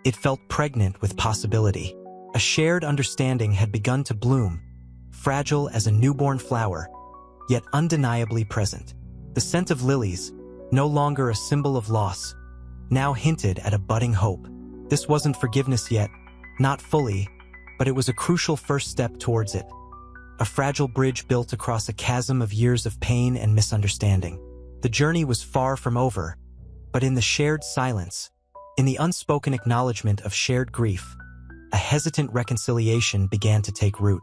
it felt pregnant with possibility. A shared understanding had begun to bloom, fragile as a newborn flower, yet undeniably present. The scent of lilies, no longer a symbol of loss, now hinted at a budding hope. This wasn't forgiveness yet, not fully, but it was a crucial first step towards it. A fragile bridge built across a chasm of years of pain and misunderstanding. The journey was far from over, but in the shared silence, in the unspoken acknowledgement of shared grief, a hesitant reconciliation began to take root.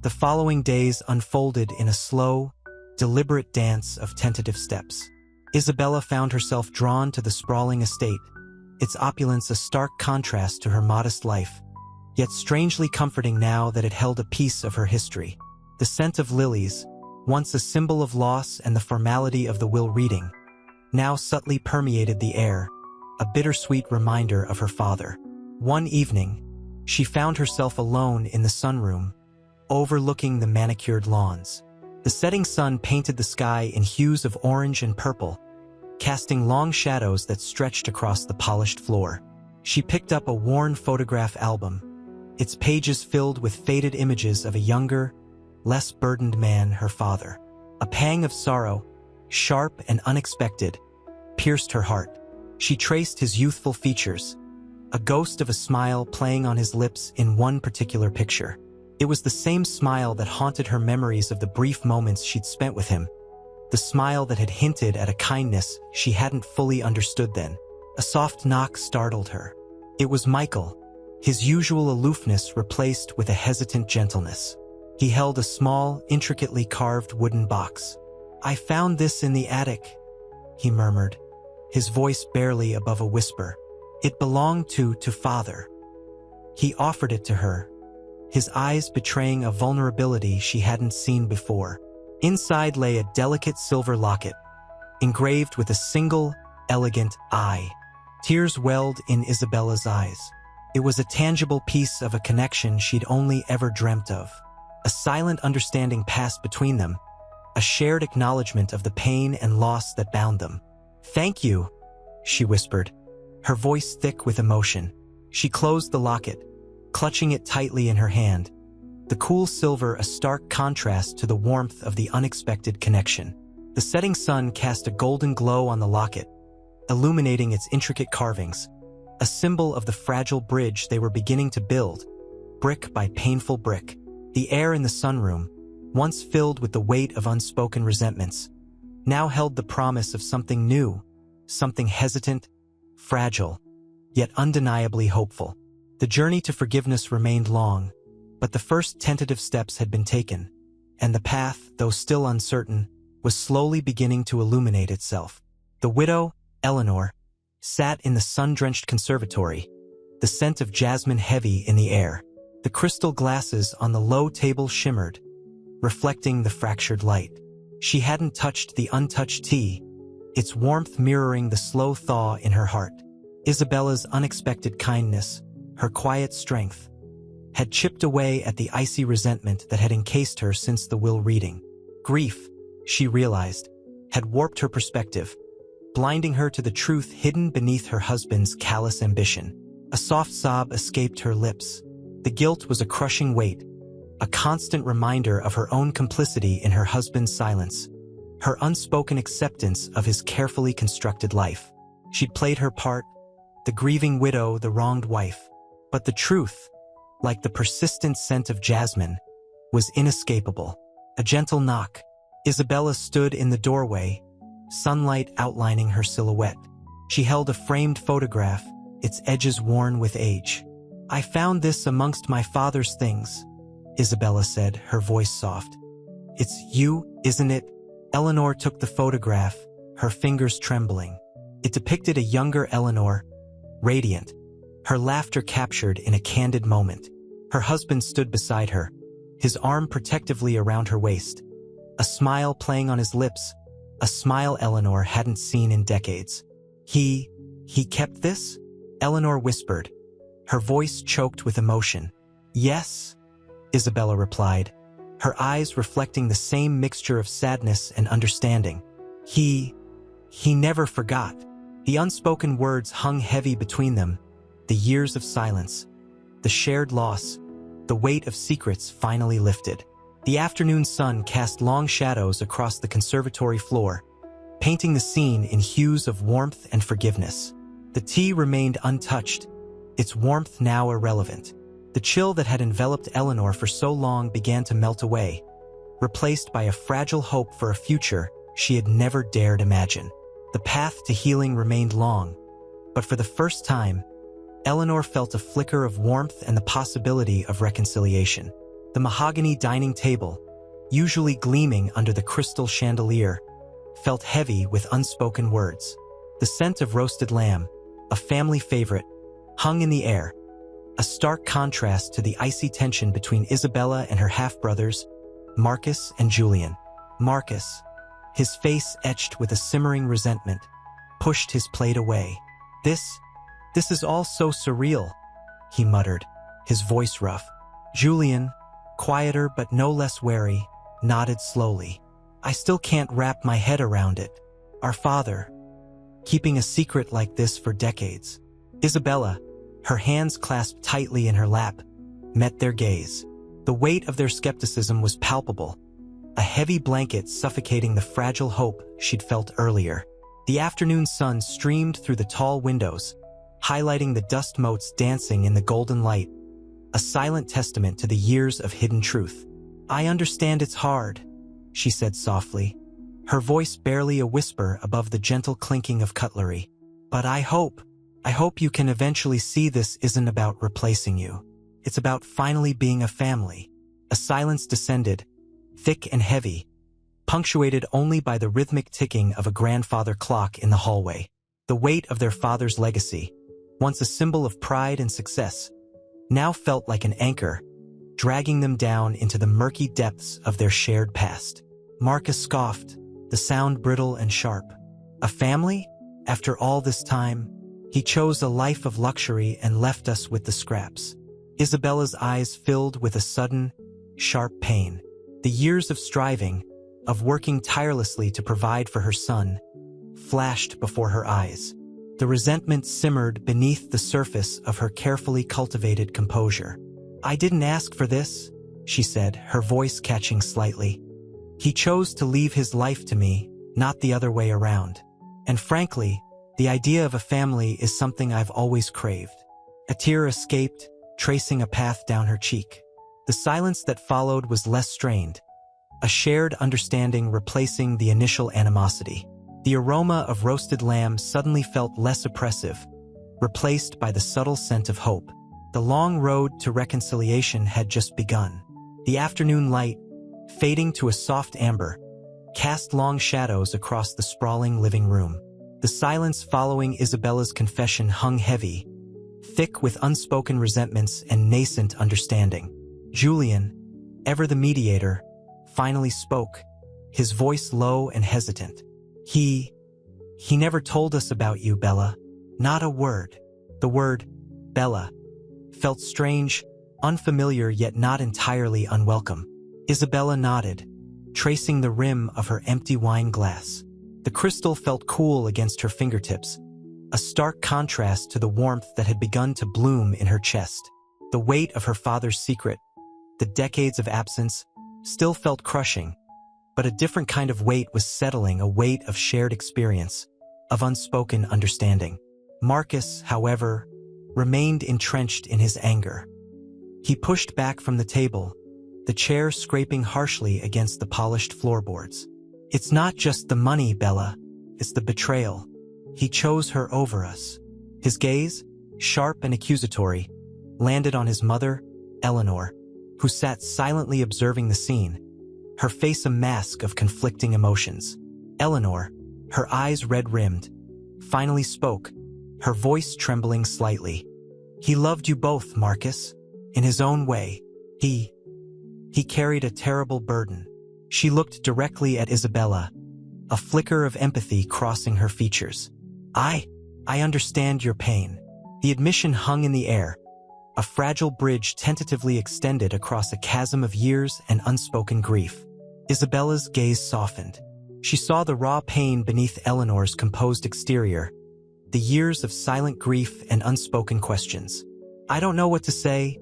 The following days unfolded in a slow, deliberate dance of tentative steps. Isabella found herself drawn to the sprawling estate, its opulence a stark contrast to her modest life, yet strangely comforting now that it held a piece of her history. The scent of lilies, once a symbol of loss and the formality of the will reading, now subtly permeated the air, a bittersweet reminder of her father. One evening, she found herself alone in the sunroom, overlooking the manicured lawns. The setting sun painted the sky in hues of orange and purple, casting long shadows that stretched across the polished floor. She picked up a worn photograph album, its pages filled with faded images of a younger, less burdened man, her father. A pang of sorrow, sharp and unexpected, pierced her heart. She traced his youthful features, a ghost of a smile playing on his lips in one particular picture. It was the same smile that haunted her memories of the brief moments she'd spent with him, the smile that had hinted at a kindness she hadn't fully understood then. A soft knock startled her. It was Michael, his usual aloofness replaced with a hesitant gentleness. He held a small, intricately carved wooden box. "I found this in the attic," he murmured, his voice barely above a whisper. "It belonged to Father." He offered it to her, his eyes betraying a vulnerability she hadn't seen before. Inside lay a delicate silver locket, engraved with a single, elegant eye. Tears welled in Isabella's eyes. It was a tangible piece of a connection she'd only ever dreamt of. A silent understanding passed between them, a shared acknowledgement of the pain and loss that bound them. "Thank you," she whispered, her voice thick with emotion. She closed the locket, clutching it tightly in her hand, the cool silver a stark contrast to the warmth of the unexpected connection. The setting sun cast a golden glow on the locket, illuminating its intricate carvings, a symbol of the fragile bridge they were beginning to build, brick by painful brick. The air in the sunroom, once filled with the weight of unspoken resentments, now held the promise of something new, something hesitant, fragile, yet undeniably hopeful. The journey to forgiveness remained long, but the first tentative steps had been taken, and the path, though still uncertain, was slowly beginning to illuminate itself. The widow, Eleanor, sat in the sun-drenched conservatory, the scent of jasmine heavy in the air. The crystal glasses on the low table shimmered, reflecting the fractured light. She hadn't touched the untouched tea, its warmth mirroring the slow thaw in her heart. Isabella's unexpected kindness, her quiet strength, had chipped away at the icy resentment that had encased her since the will reading. Grief, she realized, had warped her perspective, blinding her to the truth hidden beneath her husband's callous ambition. A soft sob escaped her lips. The guilt was a crushing weight, a constant reminder of her own complicity in her husband's silence, her unspoken acceptance of his carefully constructed life. She'd played her part, the grieving widow, the wronged wife. But the truth, like the persistent scent of jasmine, was inescapable. A gentle knock. Isabella stood in the doorway, sunlight outlining her silhouette. She held a framed photograph, its edges worn with age. "I found this amongst my father's things," Isabella said, her voice soft. "It's you, isn't it?" Eleanor took the photograph, her fingers trembling. It depicted a younger Eleanor, radiant, her laughter captured in a candid moment. Her husband stood beside her, his arm protectively around her waist, a smile playing on his lips, a smile Eleanor hadn't seen in decades. He kept this?" Eleanor whispered, her voice choked with emotion. "Yes," Isabella replied, her eyes reflecting the same mixture of sadness and understanding. He never forgot." The unspoken words hung heavy between them, the years of silence, the shared loss, the weight of secrets finally lifted. The afternoon sun cast long shadows across the conservatory floor, painting the scene in hues of warmth and forgiveness. The tea remained untouched, its warmth now irrelevant. The chill that had enveloped Eleanor for so long began to melt away, replaced by a fragile hope for a future she had never dared imagine. The path to healing remained long, but for the first time, Eleanor felt a flicker of warmth and the possibility of reconciliation. The mahogany dining table, usually gleaming under the crystal chandelier, felt heavy with unspoken words. The scent of roasted lamb, a family favorite, hung in the air, a stark contrast to the icy tension between Isabella and her half-brothers, Marcus and Julian. Marcus, his face etched with a simmering resentment, pushed his plate away. This is all so surreal," he muttered, his voice rough. Julian, quieter but no less wary, nodded slowly. "I still can't wrap my head around it. Our father, keeping a secret like this for decades." Isabella, her hands clasped tightly in her lap, met their gaze. The weight of their skepticism was palpable, a heavy blanket suffocating the fragile hope she'd felt earlier. The afternoon sun streamed through the tall windows, highlighting the dust motes dancing in the golden light, a silent testament to the years of hidden truth. "I understand it's hard," she said softly, her voice barely a whisper above the gentle clinking of cutlery. "But I hope you can eventually see this isn't about replacing you. It's about finally being a family." A silence descended, thick and heavy, punctuated only by the rhythmic ticking of a grandfather clock in the hallway. The weight of their father's legacy, once a symbol of pride and success, now felt like an anchor, dragging them down into the murky depths of their shared past. Marcus scoffed, the sound brittle and sharp. "A family? After all this time? He chose a life of luxury and left us with the scraps." Isabella's eyes filled with a sudden, sharp pain. The years of striving, of working tirelessly to provide for her son, flashed before her eyes. The resentment simmered beneath the surface of her carefully cultivated composure. "I didn't ask for this," she said, her voice catching slightly. "He chose to leave his life to me, not the other way around. And frankly, the idea of a family is something I've always craved." A tear escaped, tracing a path down her cheek. The silence that followed was less strained, a shared understanding replacing the initial animosity. The aroma of roasted lamb suddenly felt less oppressive, replaced by the subtle scent of hope. The long road to reconciliation had just begun. The afternoon light, fading to a soft amber, cast long shadows across the sprawling living room. The silence following Isabella's confession hung heavy, thick with unspoken resentments and nascent understanding. Julian, ever the mediator, finally spoke, his voice low and hesitant. He never told us about you, Bella. Not a word. The word, Bella, felt strange, unfamiliar yet not entirely unwelcome. Isabella nodded, tracing the rim of her empty wine glass. The crystal felt cool against her fingertips, a stark contrast to the warmth that had begun to bloom in her chest. The weight of her father's secret, the decades of absence, still felt crushing, but a different kind of weight was settling, a weight of shared experience, of unspoken understanding. Marcus, however, remained entrenched in his anger. He pushed back from the table, the chair scraping harshly against the polished floorboards. It's not just the money, Bella. It's the betrayal. He chose her over us. His gaze, sharp and accusatory, landed on his mother, Eleanor, who sat silently observing the scene, her face a mask of conflicting emotions. Eleanor, her eyes red-rimmed, finally spoke, her voice trembling slightly. He loved you both, Marcus. In his own way, he carried a terrible burden. She looked directly at Isabella, a flicker of empathy crossing her features. I understand your pain. The admission hung in the air, a fragile bridge tentatively extended across a chasm of years and unspoken grief. Isabella's gaze softened. She saw the raw pain beneath Eleanor's composed exterior, the years of silent grief and unspoken questions. I don't know what to say,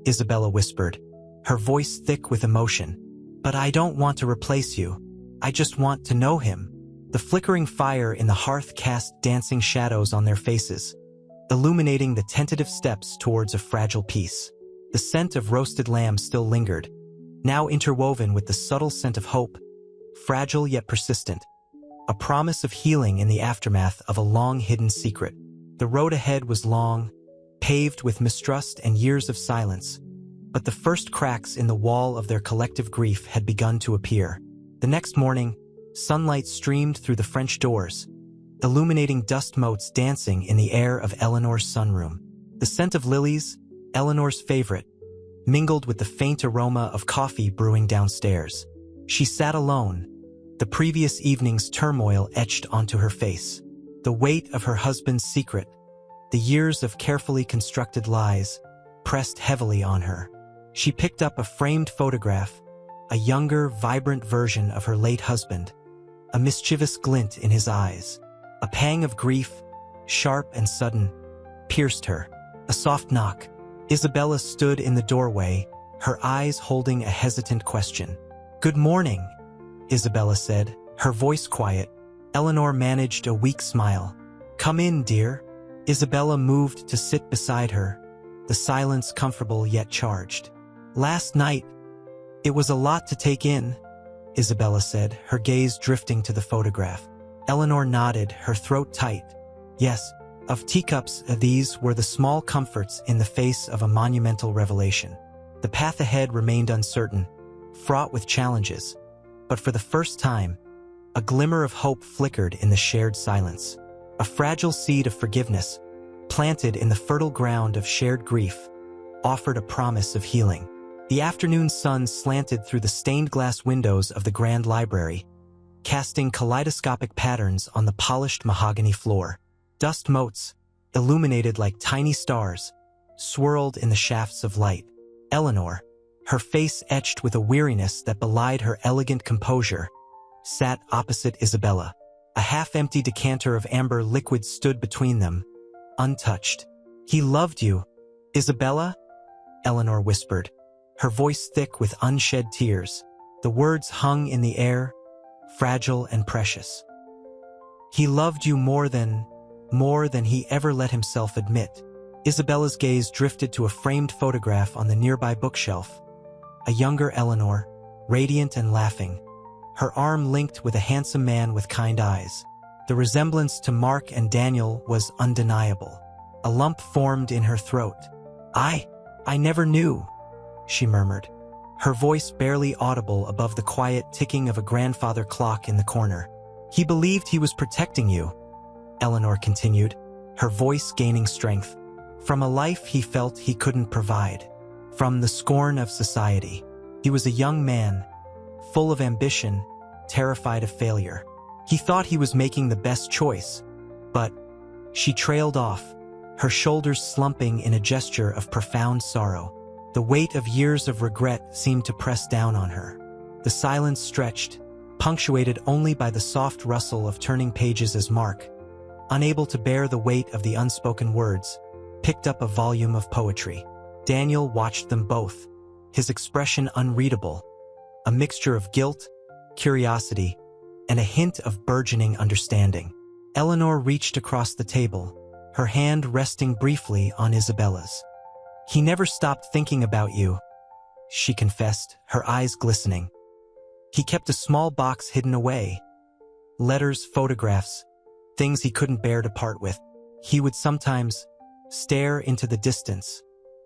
Isabella whispered, her voice thick with emotion. But I don't want to replace you. I just want to know him. The flickering fire in the hearth cast dancing shadows on their faces, illuminating the tentative steps towards a fragile peace. The scent of roasted lamb still lingered, now interwoven with the subtle scent of hope, fragile yet persistent, a promise of healing in the aftermath of a long-hidden secret. The road ahead was long, paved with mistrust and years of silence, but the first cracks in the wall of their collective grief had begun to appear. The next morning, sunlight streamed through the French doors, illuminating dust motes dancing in the air of Eleanor's sunroom. The scent of lilies, Eleanor's favorite, mingled with the faint aroma of coffee brewing downstairs. She sat alone, the previous evening's turmoil etched onto her face. The weight of her husband's secret, the years of carefully constructed lies, pressed heavily on her. She picked up a framed photograph, a younger, vibrant version of her late husband, a mischievous glint in his eyes. A pang of grief, sharp and sudden, pierced her. A soft knock. Isabella stood in the doorway, her eyes holding a hesitant question. "Good morning," Isabella said, her voice quiet. Eleanor managed a weak smile. "Come in, dear." Isabella moved to sit beside her, the silence comfortable yet charged. "Last night, it was a lot to take in," Isabella said, her gaze drifting to the photograph. Eleanor nodded, her throat tight. Yes, of teacups, these were the small comforts in the face of a monumental revelation. The path ahead remained uncertain, fraught with challenges, but for the first time, a glimmer of hope flickered in the shared silence. A fragile seed of forgiveness, planted in the fertile ground of shared grief, offered a promise of healing. The afternoon sun slanted through the stained glass windows of the grand library, casting kaleidoscopic patterns on the polished mahogany floor. Dust motes, illuminated like tiny stars, swirled in the shafts of light. Eleanor, her face etched with a weariness that belied her elegant composure, sat opposite Isabella. A half-empty decanter of amber liquid stood between them, untouched. "He loved you, Isabella?" Eleanor whispered, her voice thick with unshed tears. The words hung in the air, fragile and precious. "He loved you more than he ever let himself admit." Isabella's gaze drifted to a framed photograph on the nearby bookshelf. A younger Eleanor, radiant and laughing, her arm linked with a handsome man with kind eyes. The resemblance to Mark and Daniel was undeniable. A lump formed in her throat. I never knew," she murmured, her voice barely audible above the quiet ticking of a grandfather clock in the corner. "He believed he was protecting you," Eleanor continued, her voice gaining strength, "from a life he felt he couldn't provide, from the scorn of society. He was a young man, full of ambition, terrified of failure. He thought he was making the best choice, but she trailed off, her shoulders slumping in a gesture of profound sorrow. The weight of years of regret seemed to press down on her. The silence stretched, punctuated only by the soft rustle of turning pages as Mark, unable to bear the weight of the unspoken words, picked up a volume of poetry. Daniel watched them both, his expression unreadable, a mixture of guilt, curiosity, and a hint of burgeoning understanding. Eleanor reached across the table, her hand resting briefly on Isabella's. "He never stopped thinking about you," she confessed, her eyes glistening. "He kept a small box hidden away. Letters, photographs, things he couldn't bear to part with. He would sometimes stare into the distance,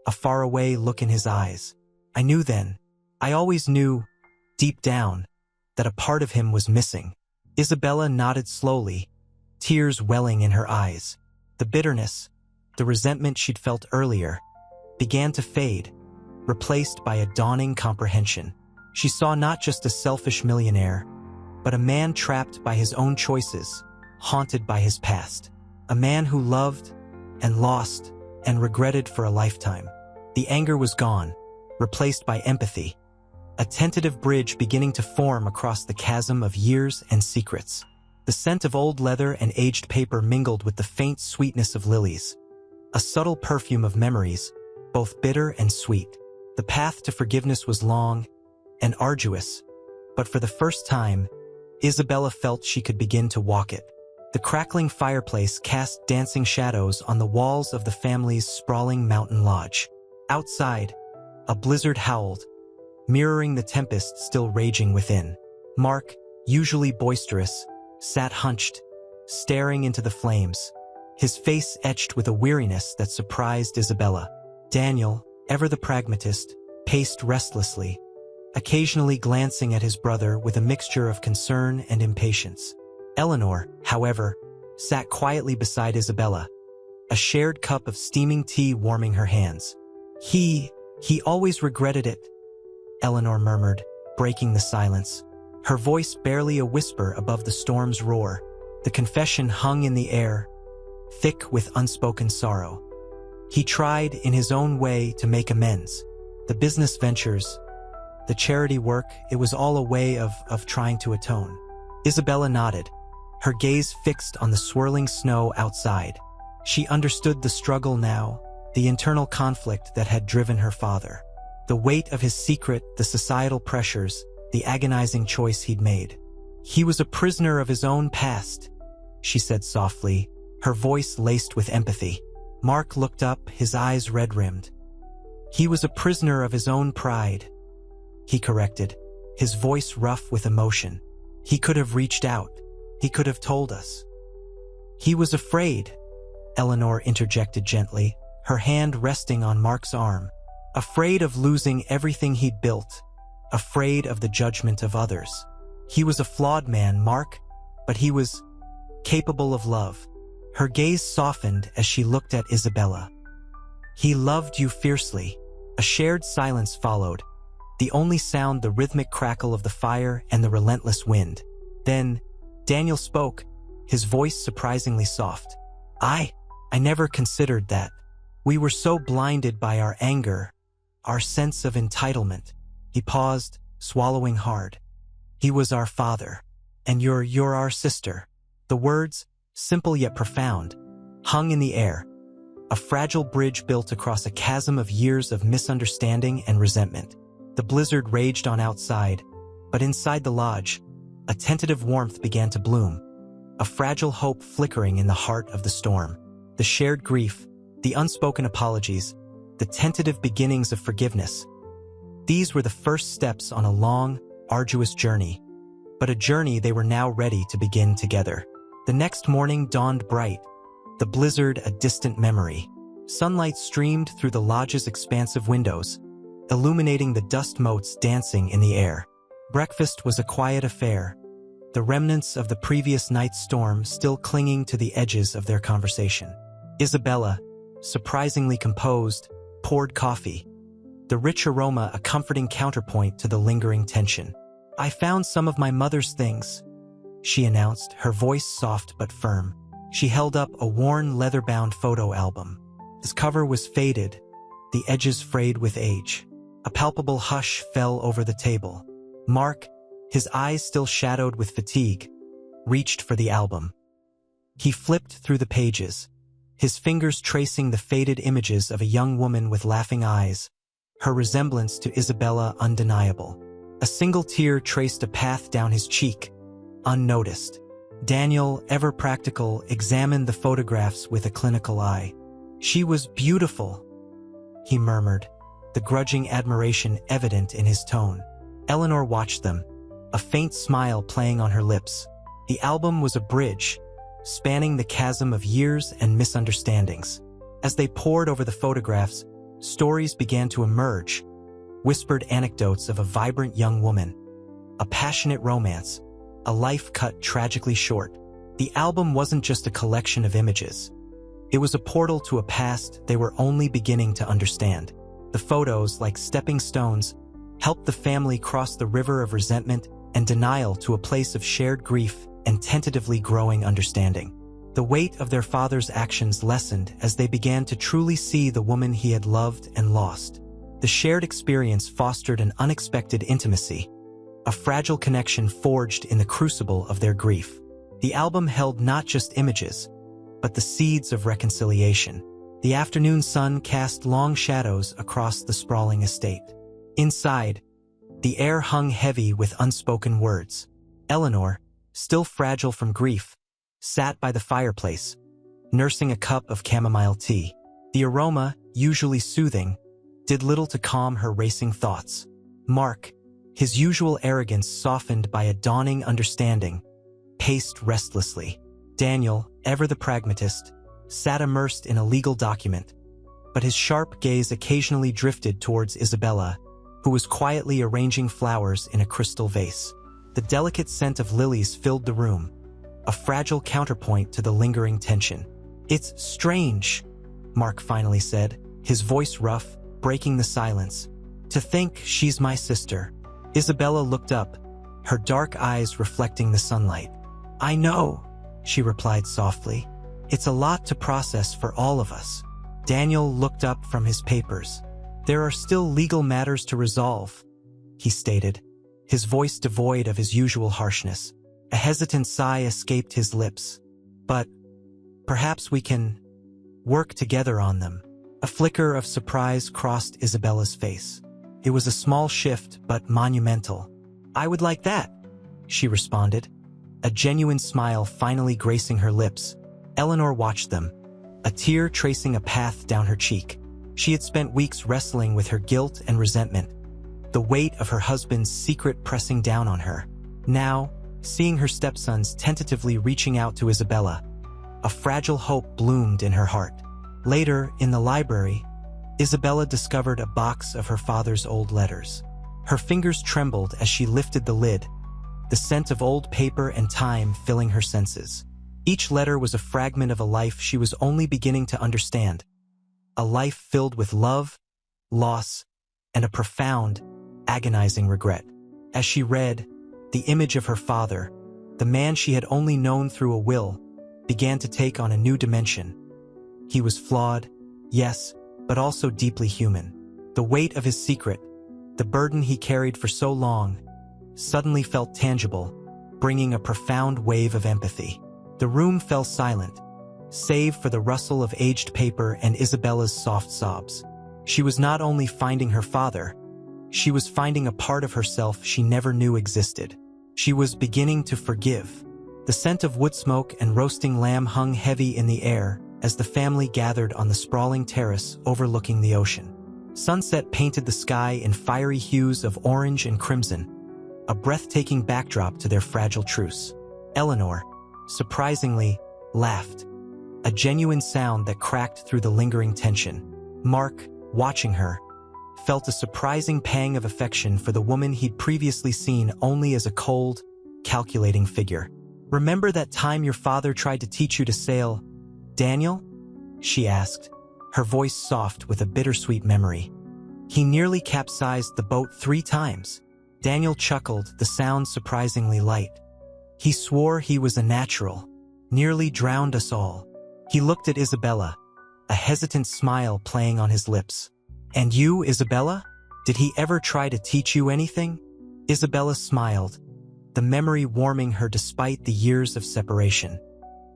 a faraway look in his eyes. I knew then, I always knew, deep down, that a part of him was missing." Isabella nodded slowly, tears welling in her eyes. The bitterness, the resentment she'd felt earlier, began to fade, replaced by a dawning comprehension. She saw not just a selfish millionaire, but a man trapped by his own choices, haunted by his past. A man who loved and lost and regretted for a lifetime. The anger was gone, replaced by empathy, a tentative bridge beginning to form across the chasm of years and secrets. The scent of old leather and aged paper mingled with the faint sweetness of lilies, a subtle perfume of memories, both bitter and sweet. The path to forgiveness was long and arduous, but for the first time, Isabella felt she could begin to walk it. The crackling fireplace cast dancing shadows on the walls of the family's sprawling mountain lodge. Outside, a blizzard howled, mirroring the tempest still raging within. Mark, usually boisterous, sat hunched, staring into the flames, his face etched with a weariness that surprised Isabella. Daniel, ever the pragmatist, paced restlessly, occasionally glancing at his brother with a mixture of concern and impatience. Eleanor, however, sat quietly beside Isabella, a shared cup of steaming tea warming her hands. He always regretted it," Eleanor murmured, breaking the silence, her voice barely a whisper above the storm's roar. The confession hung in the air, thick with unspoken sorrow. He tried, in his own way, to make amends. The business ventures, the charity work, it was all a way of trying to atone. Isabella nodded, her gaze fixed on the swirling snow outside. She understood the struggle now, the internal conflict that had driven her father. The weight of his secret, the societal pressures, the agonizing choice he'd made. "He was a prisoner of his own past," she said softly, her voice laced with empathy. Mark looked up, his eyes red-rimmed. "He was a prisoner of his own pride," he corrected, his voice rough with emotion. "He could have reached out. He could have told us." "He was afraid," Eleanor interjected gently, her hand resting on Mark's arm. "Afraid of losing everything he'd built, afraid of the judgment of others. He was a flawed man, Mark, but he was capable of love." Her gaze softened as she looked at Isabella. "He loved you fiercely." A shared silence followed, the only sound the rhythmic crackle of the fire and the relentless wind. Then, Daniel spoke, his voice surprisingly soft. I never considered that. We were so blinded by our anger, our sense of entitlement." He paused, swallowing hard. "He was our father, and you're our sister." The words, simple yet profound, hung in the air, a fragile bridge built across a chasm of years of misunderstanding and resentment. The blizzard raged on outside, but inside the lodge, a tentative warmth began to bloom, a fragile hope flickering in the heart of the storm. The shared grief, the unspoken apologies, the tentative beginnings of forgiveness. These were the first steps on a long, arduous journey, but a journey they were now ready to begin together. The next morning dawned bright, the blizzard a distant memory. Sunlight streamed through the lodge's expansive windows, illuminating the dust motes dancing in the air. Breakfast was a quiet affair, the remnants of the previous night's storm still clinging to the edges of their conversation. Isabella, surprisingly composed, poured coffee, the rich aroma a comforting counterpoint to the lingering tension. "I found some of my mother's things," she announced, her voice soft but firm. She held up a worn leather-bound photo album. Its cover was faded, the edges frayed with age. A palpable hush fell over the table. Mark, his eyes still shadowed with fatigue, reached for the album. He flipped through the pages, his fingers tracing the faded images of a young woman with laughing eyes, her resemblance to Isabella undeniable. A single tear traced a path down his cheek, unnoticed. Daniel, ever practical, examined the photographs with a clinical eye. "She was beautiful," he murmured, the grudging admiration evident in his tone. Eleanor watched them, a faint smile playing on her lips. The album was a bridge, spanning the chasm of years and misunderstandings. As they pored over the photographs, stories began to emerge, whispered anecdotes of a vibrant young woman, a passionate romance, a life cut tragically short. The album wasn't just a collection of images. It was a portal to a past they were only beginning to understand. The photos, like stepping stones, helped the family cross the river of resentment and denial to a place of shared grief and tentatively growing understanding. The weight of their father's actions lessened as they began to truly see the woman he had loved and lost. The shared experience fostered an unexpected intimacy, a fragile connection forged in the crucible of their grief. The album held not just images, but the seeds of reconciliation. The afternoon sun cast long shadows across the sprawling estate. Inside, the air hung heavy with unspoken words. Eleanor, still fragile from grief, sat by the fireplace, nursing a cup of chamomile tea. The aroma, usually soothing, did little to calm her racing thoughts. Mark, his usual arrogance softened by a dawning understanding, paced restlessly. Daniel, ever the pragmatist, sat immersed in a legal document, but his sharp gaze occasionally drifted towards Isabella, who was quietly arranging flowers in a crystal vase. The delicate scent of lilies filled the room, a fragile counterpoint to the lingering tension. "It's strange," Mark finally said, his voice rough, breaking the silence. "To think she's my sister." Isabella looked up, her dark eyes reflecting the sunlight. "I know," she replied softly. "It's a lot to process for all of us." Daniel looked up from his papers. "There are still legal matters to resolve," he stated, his voice devoid of his usual harshness. A hesitant sigh escaped his lips. "But perhaps we can work together on them." A flicker of surprise crossed Isabella's face. It was a small shift, but monumental. "I would like that," she responded, a genuine smile finally gracing her lips. Eleanor watched them, a tear tracing a path down her cheek. She had spent weeks wrestling with her guilt and resentment, the weight of her husband's secret pressing down on her. Now, seeing her stepsons tentatively reaching out to Isabella, a fragile hope bloomed in her heart. Later, in the library, Isabella discovered a box of her father's old letters. Her fingers trembled as she lifted the lid, the scent of old paper and time filling her senses. Each letter was a fragment of a life she was only beginning to understand, a life filled with love, loss, and a profound, agonizing regret. As she read, the image of her father, the man she had only known through a will, began to take on a new dimension. He was flawed, yes, but also deeply human. The weight of his secret, the burden he carried for so long, suddenly felt tangible, bringing a profound wave of empathy. The room fell silent, save for the rustle of aged paper and Isabella's soft sobs. She was not only finding her father, she was finding a part of herself she never knew existed. She was beginning to forgive. The scent of wood smoke and roasting lamb hung heavy in the air as the family gathered on the sprawling terrace overlooking the ocean. Sunset painted the sky in fiery hues of orange and crimson, a breathtaking backdrop to their fragile truce. Eleanor, surprisingly, laughed, a genuine sound that cracked through the lingering tension. Mark, watching her, felt a surprising pang of affection for the woman he'd previously seen only as a cold, calculating figure. "Remember that time your father tried to teach you to sail, Daniel?" she asked, her voice soft with a bittersweet memory. "He nearly capsized the boat 3 times. Daniel chuckled, the sound surprisingly light. He swore he was a natural, nearly drowned us all. He looked at Isabella, a hesitant smile playing on his lips. And you, Isabella? Did he ever try to teach you anything? Isabella smiled, the memory warming her despite the years of separation.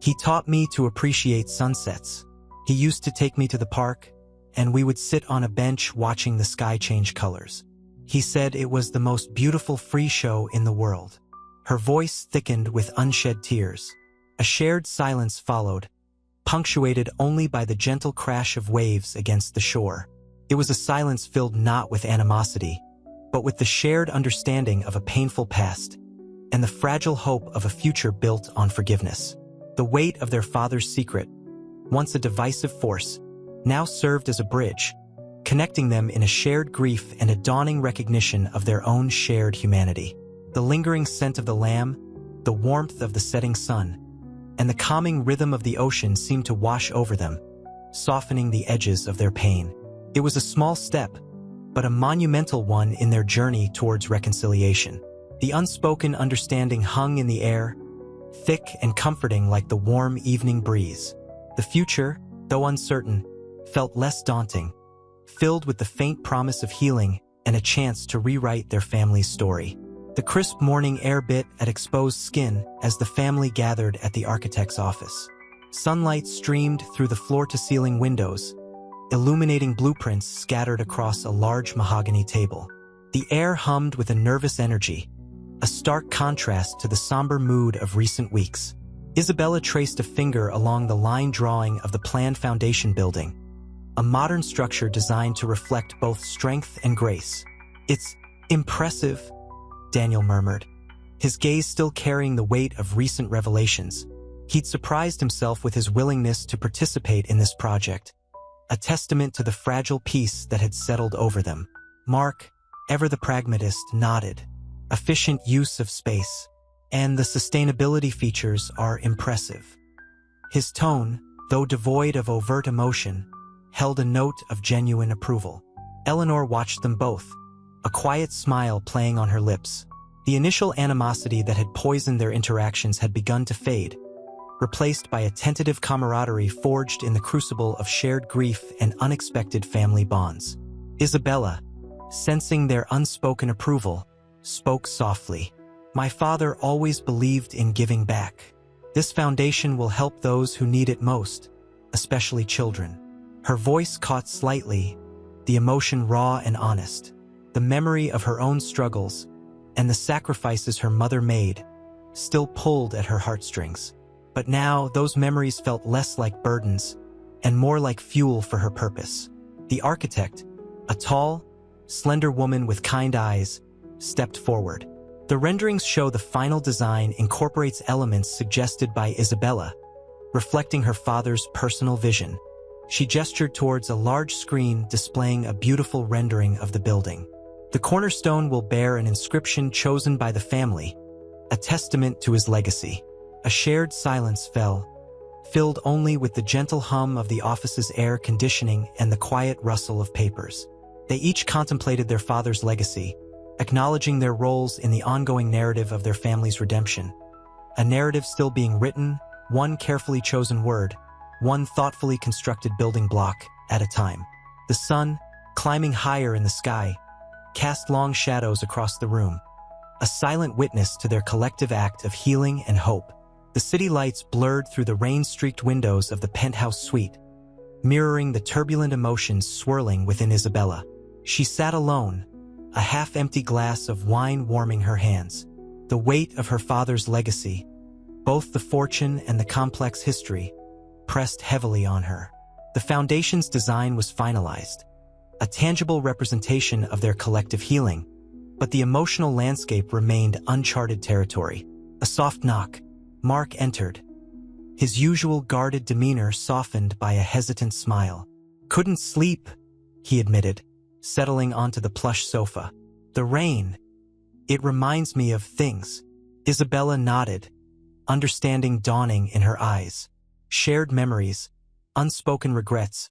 He taught me to appreciate sunsets. He used to take me to the park, and we would sit on a bench watching the sky change colors. He said it was the most beautiful free show in the world. Her voice thickened with unshed tears. A shared silence followed, punctuated only by the gentle crash of waves against the shore. It was a silence filled not with animosity, but with the shared understanding of a painful past and the fragile hope of a future built on forgiveness. The weight of their father's secret, once a divisive force, now served as a bridge, connecting them in a shared grief and a dawning recognition of their own shared humanity. The lingering scent of the lamb, the warmth of the setting sun, and the calming rhythm of the ocean seemed to wash over them, softening the edges of their pain. It was a small step, but a monumental one in their journey towards reconciliation. The unspoken understanding hung in the air, thick and comforting like the warm evening breeze. The future, though uncertain, felt less daunting, filled with the faint promise of healing and a chance to rewrite their family's story. The crisp morning air bit at exposed skin as the family gathered at the architect's office. Sunlight streamed through the floor-to-ceiling windows, illuminating blueprints scattered across a large mahogany table. The air hummed with a nervous energy, a stark contrast to the somber mood of recent weeks. Isabella traced a finger along the line drawing of the planned foundation building, a modern structure designed to reflect both strength and grace. "It's impressive," Daniel murmured, his gaze still carrying the weight of recent revelations. He'd surprised himself with his willingness to participate in this project, a testament to the fragile peace that had settled over them. Mark, ever the pragmatist, nodded. "Efficient use of space, and the sustainability features are impressive." His tone, though devoid of overt emotion, held a note of genuine approval. Eleanor watched them both, a quiet smile playing on her lips. The initial animosity that had poisoned their interactions had begun to fade, replaced by a tentative camaraderie forged in the crucible of shared grief and unexpected family bonds. Isabella, sensing their unspoken approval, spoke softly. "My father always believed in giving back. This foundation will help those who need it most, especially children." Her voice caught slightly, the emotion raw and honest. The memory of her own struggles and the sacrifices her mother made still pulled at her heartstrings. But now those memories felt less like burdens and more like fuel for her purpose. The architect, a tall, slender woman with kind eyes, stepped forward. The renderings show the final design incorporates elements suggested by Isabella, reflecting her father's personal vision. She gestured towards a large screen displaying a beautiful rendering of the building. The cornerstone will bear an inscription chosen by the family, a testament to his legacy. A shared silence fell, filled only with the gentle hum of the office's air conditioning and the quiet rustle of papers. They each contemplated their father's legacy, acknowledging their roles in the ongoing narrative of their family's redemption. A narrative still being written, one carefully chosen word, one thoughtfully constructed building block at a time. The sun, climbing higher in the sky, cast long shadows across the room, a silent witness to their collective act of healing and hope. The city lights blurred through the rain-streaked windows of the penthouse suite, mirroring the turbulent emotions swirling within Isabella. She sat alone, a half-empty glass of wine warming her hands. The weight of her father's legacy, both the fortune and the complex history, pressed heavily on her. The foundation's design was finalized, a tangible representation of their collective healing, but the emotional landscape remained uncharted territory. A soft knock. Mark entered, his usual guarded demeanor softened by a hesitant smile. "Couldn't sleep," he admitted, settling onto the plush sofa. "The rain. It reminds me of things." Isabella nodded, understanding dawning in her eyes. Shared memories, unspoken regrets,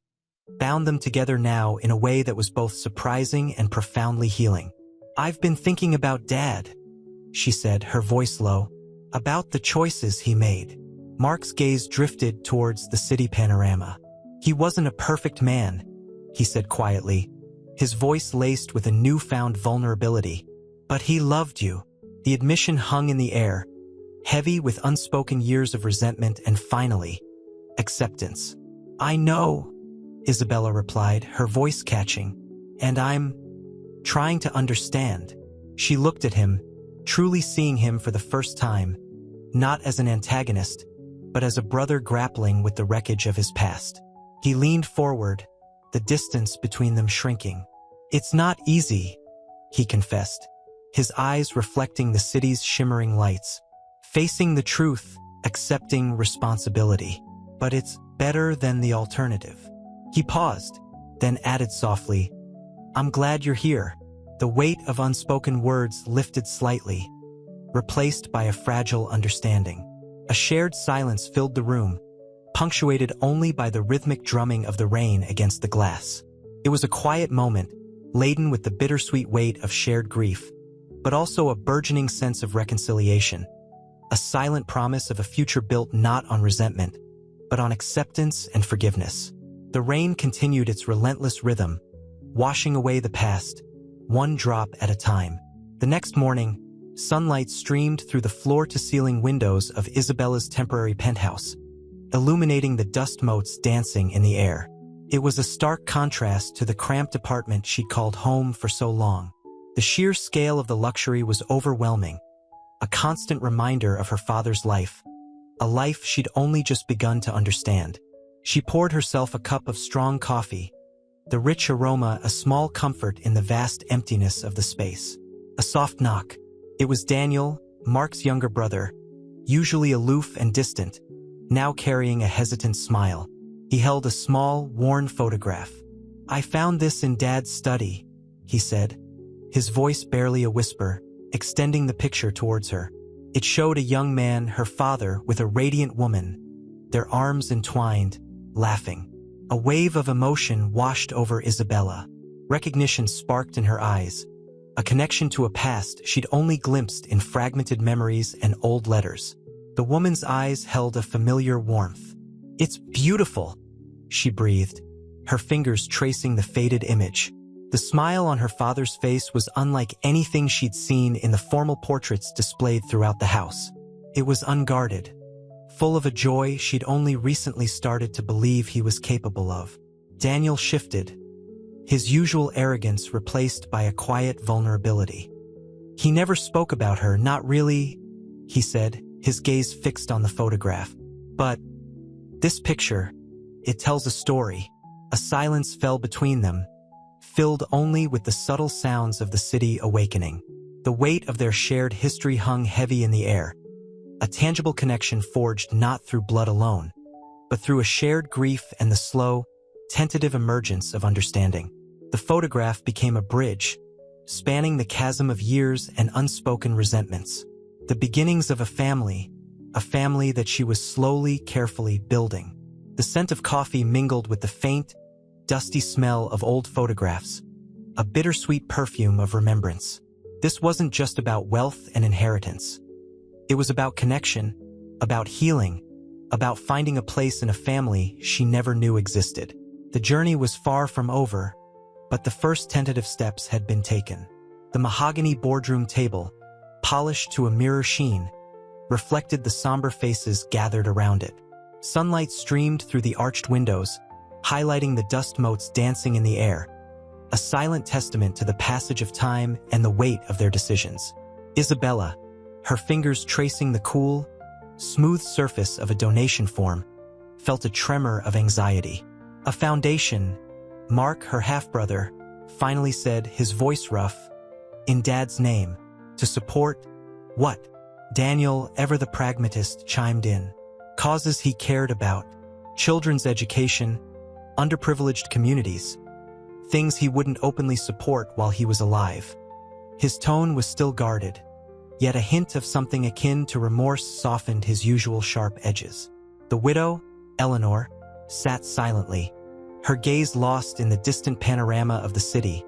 bound them together now in a way that was both surprising and profoundly healing. "I've been thinking about Dad," she said, her voice low, "about the choices he made." Mark's gaze drifted towards the city panorama. "He wasn't a perfect man," he said quietly, his voice laced with a newfound vulnerability. "But he loved you." The admission hung in the air, heavy with unspoken years of resentment and finally, acceptance. "I know," Isabella replied, her voice catching, "and I'm trying to understand." She looked at him, truly seeing him for the first time, not as an antagonist, but as a brother grappling with the wreckage of his past. He leaned forward, the distance between them shrinking. "It's not easy," he confessed, his eyes reflecting the city's shimmering lights. "Facing the truth, accepting responsibility. But it's better than the alternative." He paused, then added softly, "I'm glad you're here." The weight of unspoken words lifted slightly, replaced by a fragile understanding. A shared silence filled the room, punctuated only by the rhythmic drumming of the rain against the glass. It was a quiet moment, laden with the bittersweet weight of shared grief, but also a burgeoning sense of reconciliation, a silent promise of a future built not on resentment, but on acceptance and forgiveness. The rain continued its relentless rhythm, washing away the past, one drop at a time. The next morning, sunlight streamed through the floor-to-ceiling windows of Isabella's temporary penthouse, illuminating the dust motes dancing in the air. It was a stark contrast to the cramped apartment she'd called home for so long. The sheer scale of the luxury was overwhelming, a constant reminder of her father's life, a life she'd only just begun to understand. She poured herself a cup of strong coffee, the rich aroma a small comfort in the vast emptiness of the space. A soft knock. It was Daniel, Mark's younger brother, usually aloof and distant, now carrying a hesitant smile. He held a small, worn photograph. "I found this in Dad's study," he said, his voice barely a whisper, extending the picture towards her. It showed a young man, her father, with a radiant woman, their arms entwined, laughing. A wave of emotion washed over Isabella. Recognition sparked in her eyes, a connection to a past she'd only glimpsed in fragmented memories and old letters. The woman's eyes held a familiar warmth. "It's beautiful," she breathed, her fingers tracing the faded image. The smile on her father's face was unlike anything she'd seen in the formal portraits displayed throughout the house. It was unguarded, full of a joy she'd only recently started to believe he was capable of. Daniel shifted, his usual arrogance replaced by a quiet vulnerability. "He never spoke about her, not really," he said, his gaze fixed on the photograph. "But this picture, it tells a story." A silence fell between them, filled only with the subtle sounds of the city awakening. The weight of their shared history hung heavy in the air, a tangible connection forged not through blood alone, but through a shared grief and the slow, tentative emergence of understanding. The photograph became a bridge, spanning the chasm of years and unspoken resentments. The beginnings of a family that she was slowly, carefully building. The scent of coffee mingled with the faint, dusty smell of old photographs, a bittersweet perfume of remembrance. This wasn't just about wealth and inheritance. It was about connection, about healing, about finding a place in a family she never knew existed. The journey was far from over, but the first tentative steps had been taken. The mahogany boardroom table, polished to a mirror sheen, reflected the somber faces gathered around it. Sunlight streamed through the arched windows, highlighting the dust motes dancing in the air, a silent testament to the passage of time and the weight of their decisions. Isabella, her fingers tracing the cool, smooth surface of a donation form, felt a tremor of anxiety. "A foundation," Mark, her half-brother, finally said, his voice rough, "in Dad's name. To support what?" Daniel, ever the pragmatist, chimed in. "Causes he cared about. Children's education, underprivileged communities. Things he wouldn't openly support while he was alive." His tone was still guarded, yet a hint of something akin to remorse softened his usual sharp edges. The widow, Eleanor, sat silently, her gaze lost in the distant panorama of the city,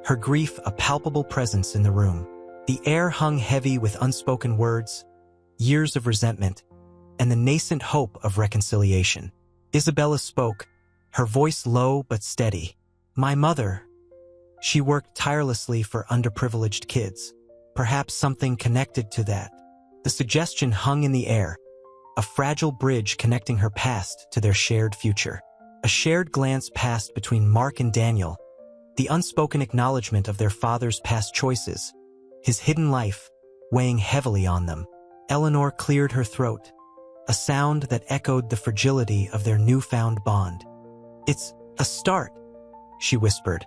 her grief a palpable presence in the room. The air hung heavy with unspoken words, years of resentment, and the nascent hope of reconciliation. Isabella spoke, her voice low but steady. "My mother. She worked tirelessly for underprivileged kids. Perhaps something connected to that." The suggestion hung in the air, a fragile bridge connecting her past to their shared future. A shared glance passed between Mark and Daniel, the unspoken acknowledgement of their father's past choices, his hidden life weighing heavily on them. Eleanor cleared her throat, a sound that echoed the fragility of their newfound bond. "It's a start," she whispered,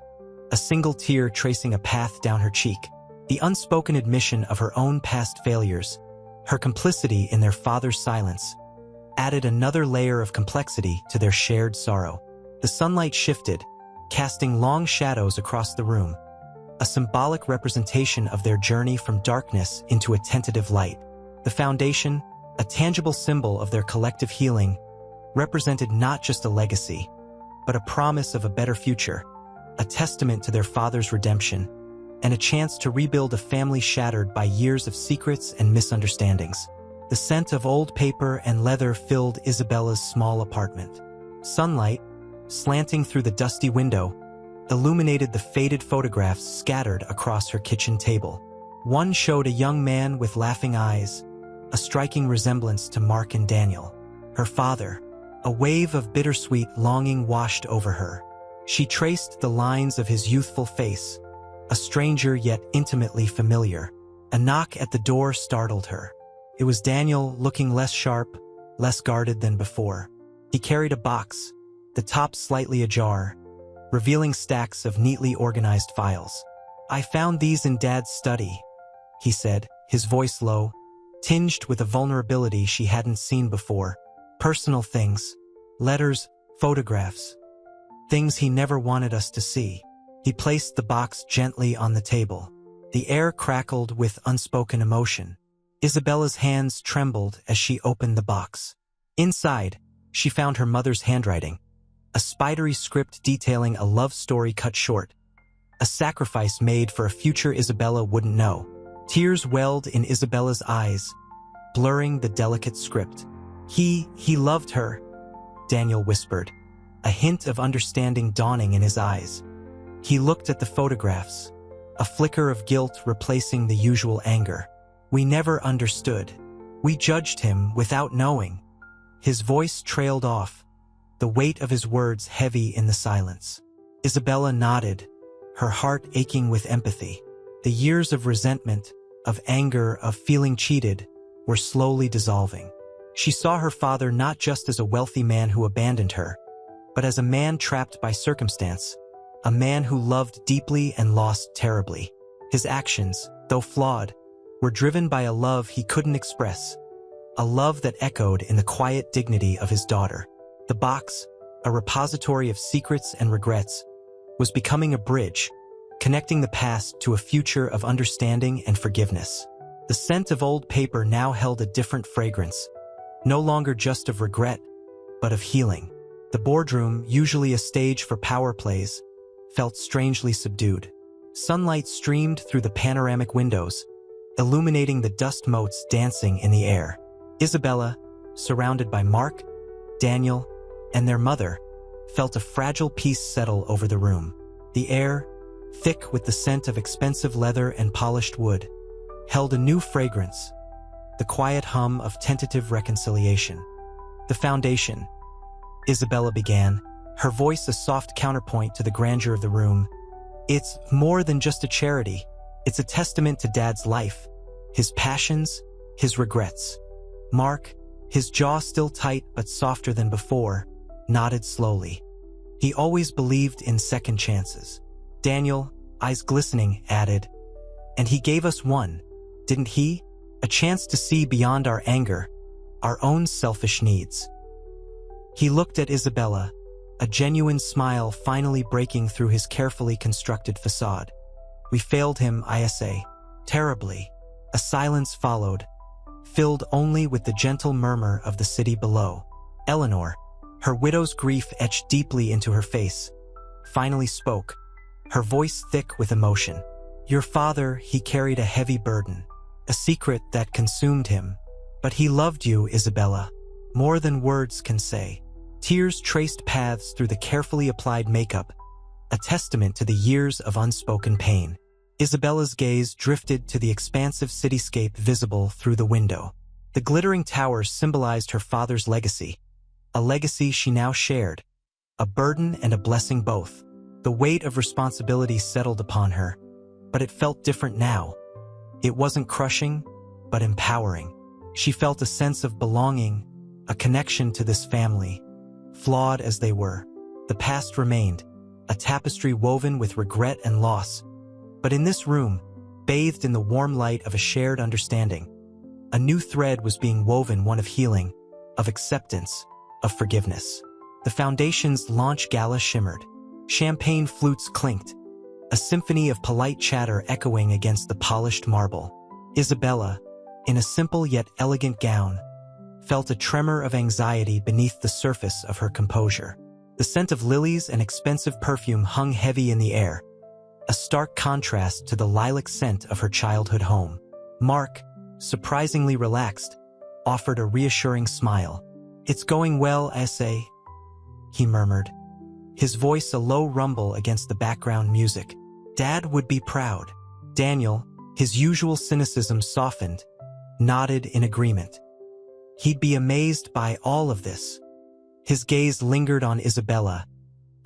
a single tear tracing a path down her cheek. The unspoken admission of her own past failures, her complicity in their father's silence, added another layer of complexity to their shared sorrow. The sunlight shifted, casting long shadows across the room, a symbolic representation of their journey from darkness into a tentative light. The foundation, a tangible symbol of their collective healing, represented not just a legacy, but a promise of a better future, a testament to their father's redemption, and a chance to rebuild a family shattered by years of secrets and misunderstandings. The scent of old paper and leather filled Isabella's small apartment. Sunlight, slanting through the dusty window, illuminated the faded photographs scattered across her kitchen table. One showed a young man with laughing eyes, a striking resemblance to Mark and Daniel, her father. A wave of bittersweet longing washed over her. She traced the lines of his youthful face, a stranger yet intimately familiar. A knock at the door startled her. It was Daniel, looking less sharp, less guarded than before. He carried a box, the top slightly ajar, revealing stacks of neatly organized files. "I found these in Dad's study," he said, his voice low, tinged with a vulnerability she hadn't seen before. "Personal things, letters, photographs, things he never wanted us to see." He placed the box gently on the table. The air crackled with unspoken emotion. Isabella's hands trembled as she opened the box. Inside, she found her mother's handwriting, a spidery script detailing a love story cut short, a sacrifice made for a future Isabella wouldn't know. Tears welled in Isabella's eyes, blurring the delicate script. He loved her," Daniel whispered, a hint of understanding dawning in his eyes. He looked at the photographs, a flicker of guilt replacing the usual anger. "We never understood. We judged him without knowing." His voice trailed off, the weight of his words heavy in the silence. Isabella nodded, her heart aching with empathy. The years of resentment, of anger, of feeling cheated, were slowly dissolving. She saw her father not just as a wealthy man who abandoned her, but as a man trapped by circumstance, a man who loved deeply and lost terribly. His actions, though flawed, were driven by a love he couldn't express, a love that echoed in the quiet dignity of his daughter. The box, a repository of secrets and regrets, was becoming a bridge, connecting the past to a future of understanding and forgiveness. The scent of old paper now held a different fragrance, no longer just of regret, but of healing. The boardroom, usually a stage for power plays, felt strangely subdued. Sunlight streamed through the panoramic windows, illuminating the dust motes dancing in the air. Isabella, surrounded by Mark, Daniel, and their mother, felt a fragile peace settle over the room. The air, thick with the scent of expensive leather and polished wood, held a new fragrance, the quiet hum of tentative reconciliation. "The foundation," Isabella began, her voice a soft counterpoint to the grandeur of the room. "It's more than just a charity. It's a testament to Dad's life, his passions, his regrets." Mark, his jaw still tight but softer than before, nodded slowly. He always believed in second chances. Daniel, eyes glistening, added, "And he gave us one, didn't he? A chance to see beyond our anger, our own selfish needs." He looked at Isabella, a genuine smile finally breaking through his carefully constructed facade. "We failed him, Isa. Terribly." A silence followed, filled only with the gentle murmur of the city below. Eleanor, her widow's grief etched deeply into her face, finally spoke, her voice thick with emotion. Your father, he carried a heavy burden, a secret that consumed him. But he loved you, Isabella, more than words can say. Tears traced paths through the carefully applied makeup, a testament to the years of unspoken pain. Isabella's gaze drifted to the expansive cityscape visible through the window. The glittering towers symbolized her father's legacy, a legacy she now shared, a burden and a blessing both. The weight of responsibility settled upon her, but it felt different now. It wasn't crushing, but empowering. She felt a sense of belonging, a connection to this family. Flawed as they were, the past remained, a tapestry woven with regret and loss. But in this room, bathed in the warm light of a shared understanding, a new thread was being woven, one of healing, of acceptance, of forgiveness. The foundation's launch gala shimmered. Champagne flutes clinked, a symphony of polite chatter echoing against the polished marble. Isabella, in a simple yet elegant gown, felt a tremor of anxiety beneath the surface of her composure. The scent of lilies and expensive perfume hung heavy in the air, a stark contrast to the lilac scent of her childhood home. Mark, surprisingly relaxed, offered a reassuring smile. It's going well, essay, he murmured, his voice a low rumble against the background music. Dad would be proud. Daniel, his usual cynicism softened, nodded in agreement. He'd be amazed by all of this. His gaze lingered on Isabella,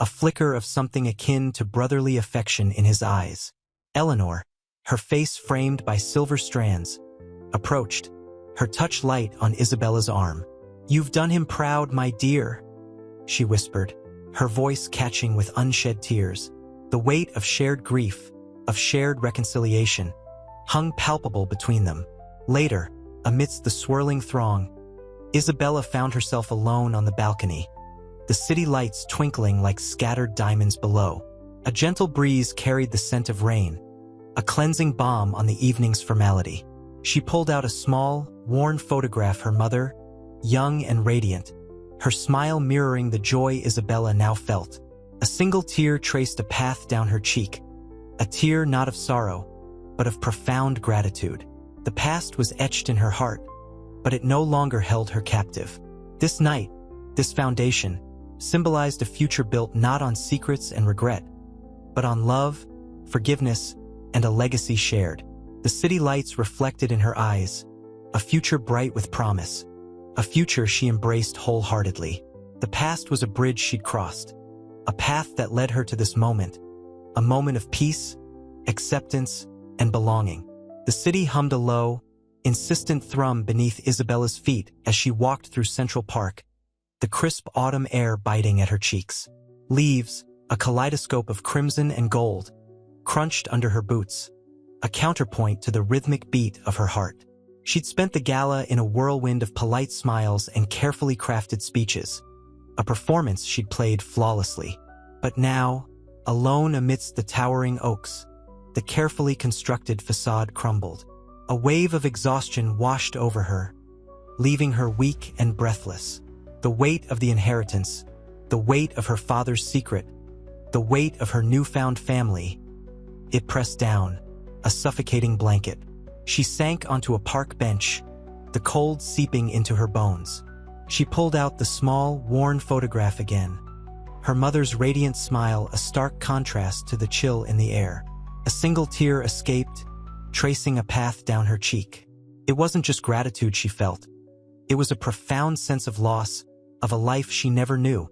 a flicker of something akin to brotherly affection in his eyes. Eleanor, her face framed by silver strands, approached, her touch light on Isabella's arm. You've done him proud, my dear, she whispered, her voice catching with unshed tears. The weight of shared grief, of shared reconciliation, hung palpable between them. Later, amidst the swirling throng, Isabella found herself alone on the balcony, the city lights twinkling like scattered diamonds below. A gentle breeze carried the scent of rain, a cleansing balm on the evening's formality. She pulled out a small, worn photograph, her mother, young and radiant, her smile mirroring the joy Isabella now felt. A single tear traced a path down her cheek, a tear not of sorrow, but of profound gratitude. The past was etched in her heart, but it no longer held her captive. This night, this foundation, symbolized a future built not on secrets and regret, but on love, forgiveness, and a legacy shared. The city lights reflected in her eyes, a future bright with promise, a future she embraced wholeheartedly. The past was a bridge she'd crossed, a path that led her to this moment, a moment of peace, acceptance, and belonging. The city hummed a low, insistent thrum beneath Isabella's feet as she walked through Central Park, the crisp autumn air biting at her cheeks. Leaves, a kaleidoscope of crimson and gold, crunched under her boots, a counterpoint to the rhythmic beat of her heart. She'd spent the gala in a whirlwind of polite smiles and carefully crafted speeches, a performance she'd played flawlessly. But now, alone amidst the towering oaks, the carefully constructed facade crumbled. A wave of exhaustion washed over her, leaving her weak and breathless. The weight of the inheritance, the weight of her father's secret, the weight of her newfound family, it pressed down, a suffocating blanket. She sank onto a park bench, the cold seeping into her bones. She pulled out the small, worn photograph again, her mother's radiant smile a stark contrast to the chill in the air. A single tear escaped, tracing a path down her cheek. It wasn't just gratitude she felt. It was a profound sense of loss, of a life she never knew,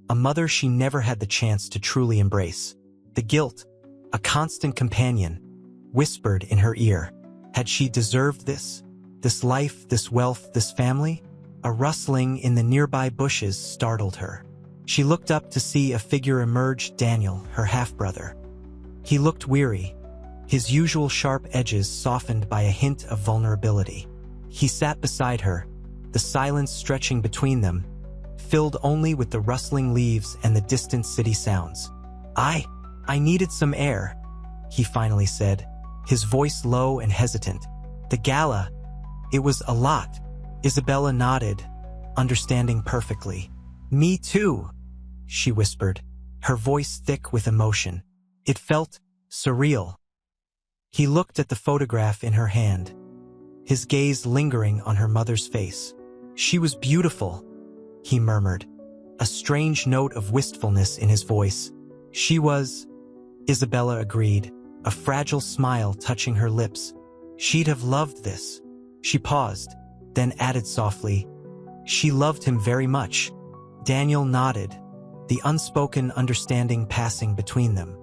a mother she never had the chance to truly embrace. The guilt, a constant companion, whispered in her ear. Had she deserved this? This life, this wealth, this family? A rustling in the nearby bushes startled her. She looked up to see a figure emerge, Daniel, her half-brother. He looked weary, his usual sharp edges softened by a hint of vulnerability. He sat beside her, the silence stretching between them, filled only with the rustling leaves and the distant city sounds. I needed some air, he finally said, his voice low and hesitant. The gala, it was a lot. Isabella nodded, understanding perfectly. Me too, she whispered, her voice thick with emotion. It felt surreal. He looked at the photograph in her hand, his gaze lingering on her mother's face. She was beautiful, he murmured, a strange note of wistfulness in his voice. She was, Isabella agreed, a fragile smile touching her lips. She'd have loved this. She paused, then added softly, she loved him very much. Daniel nodded, the unspoken understanding passing between them.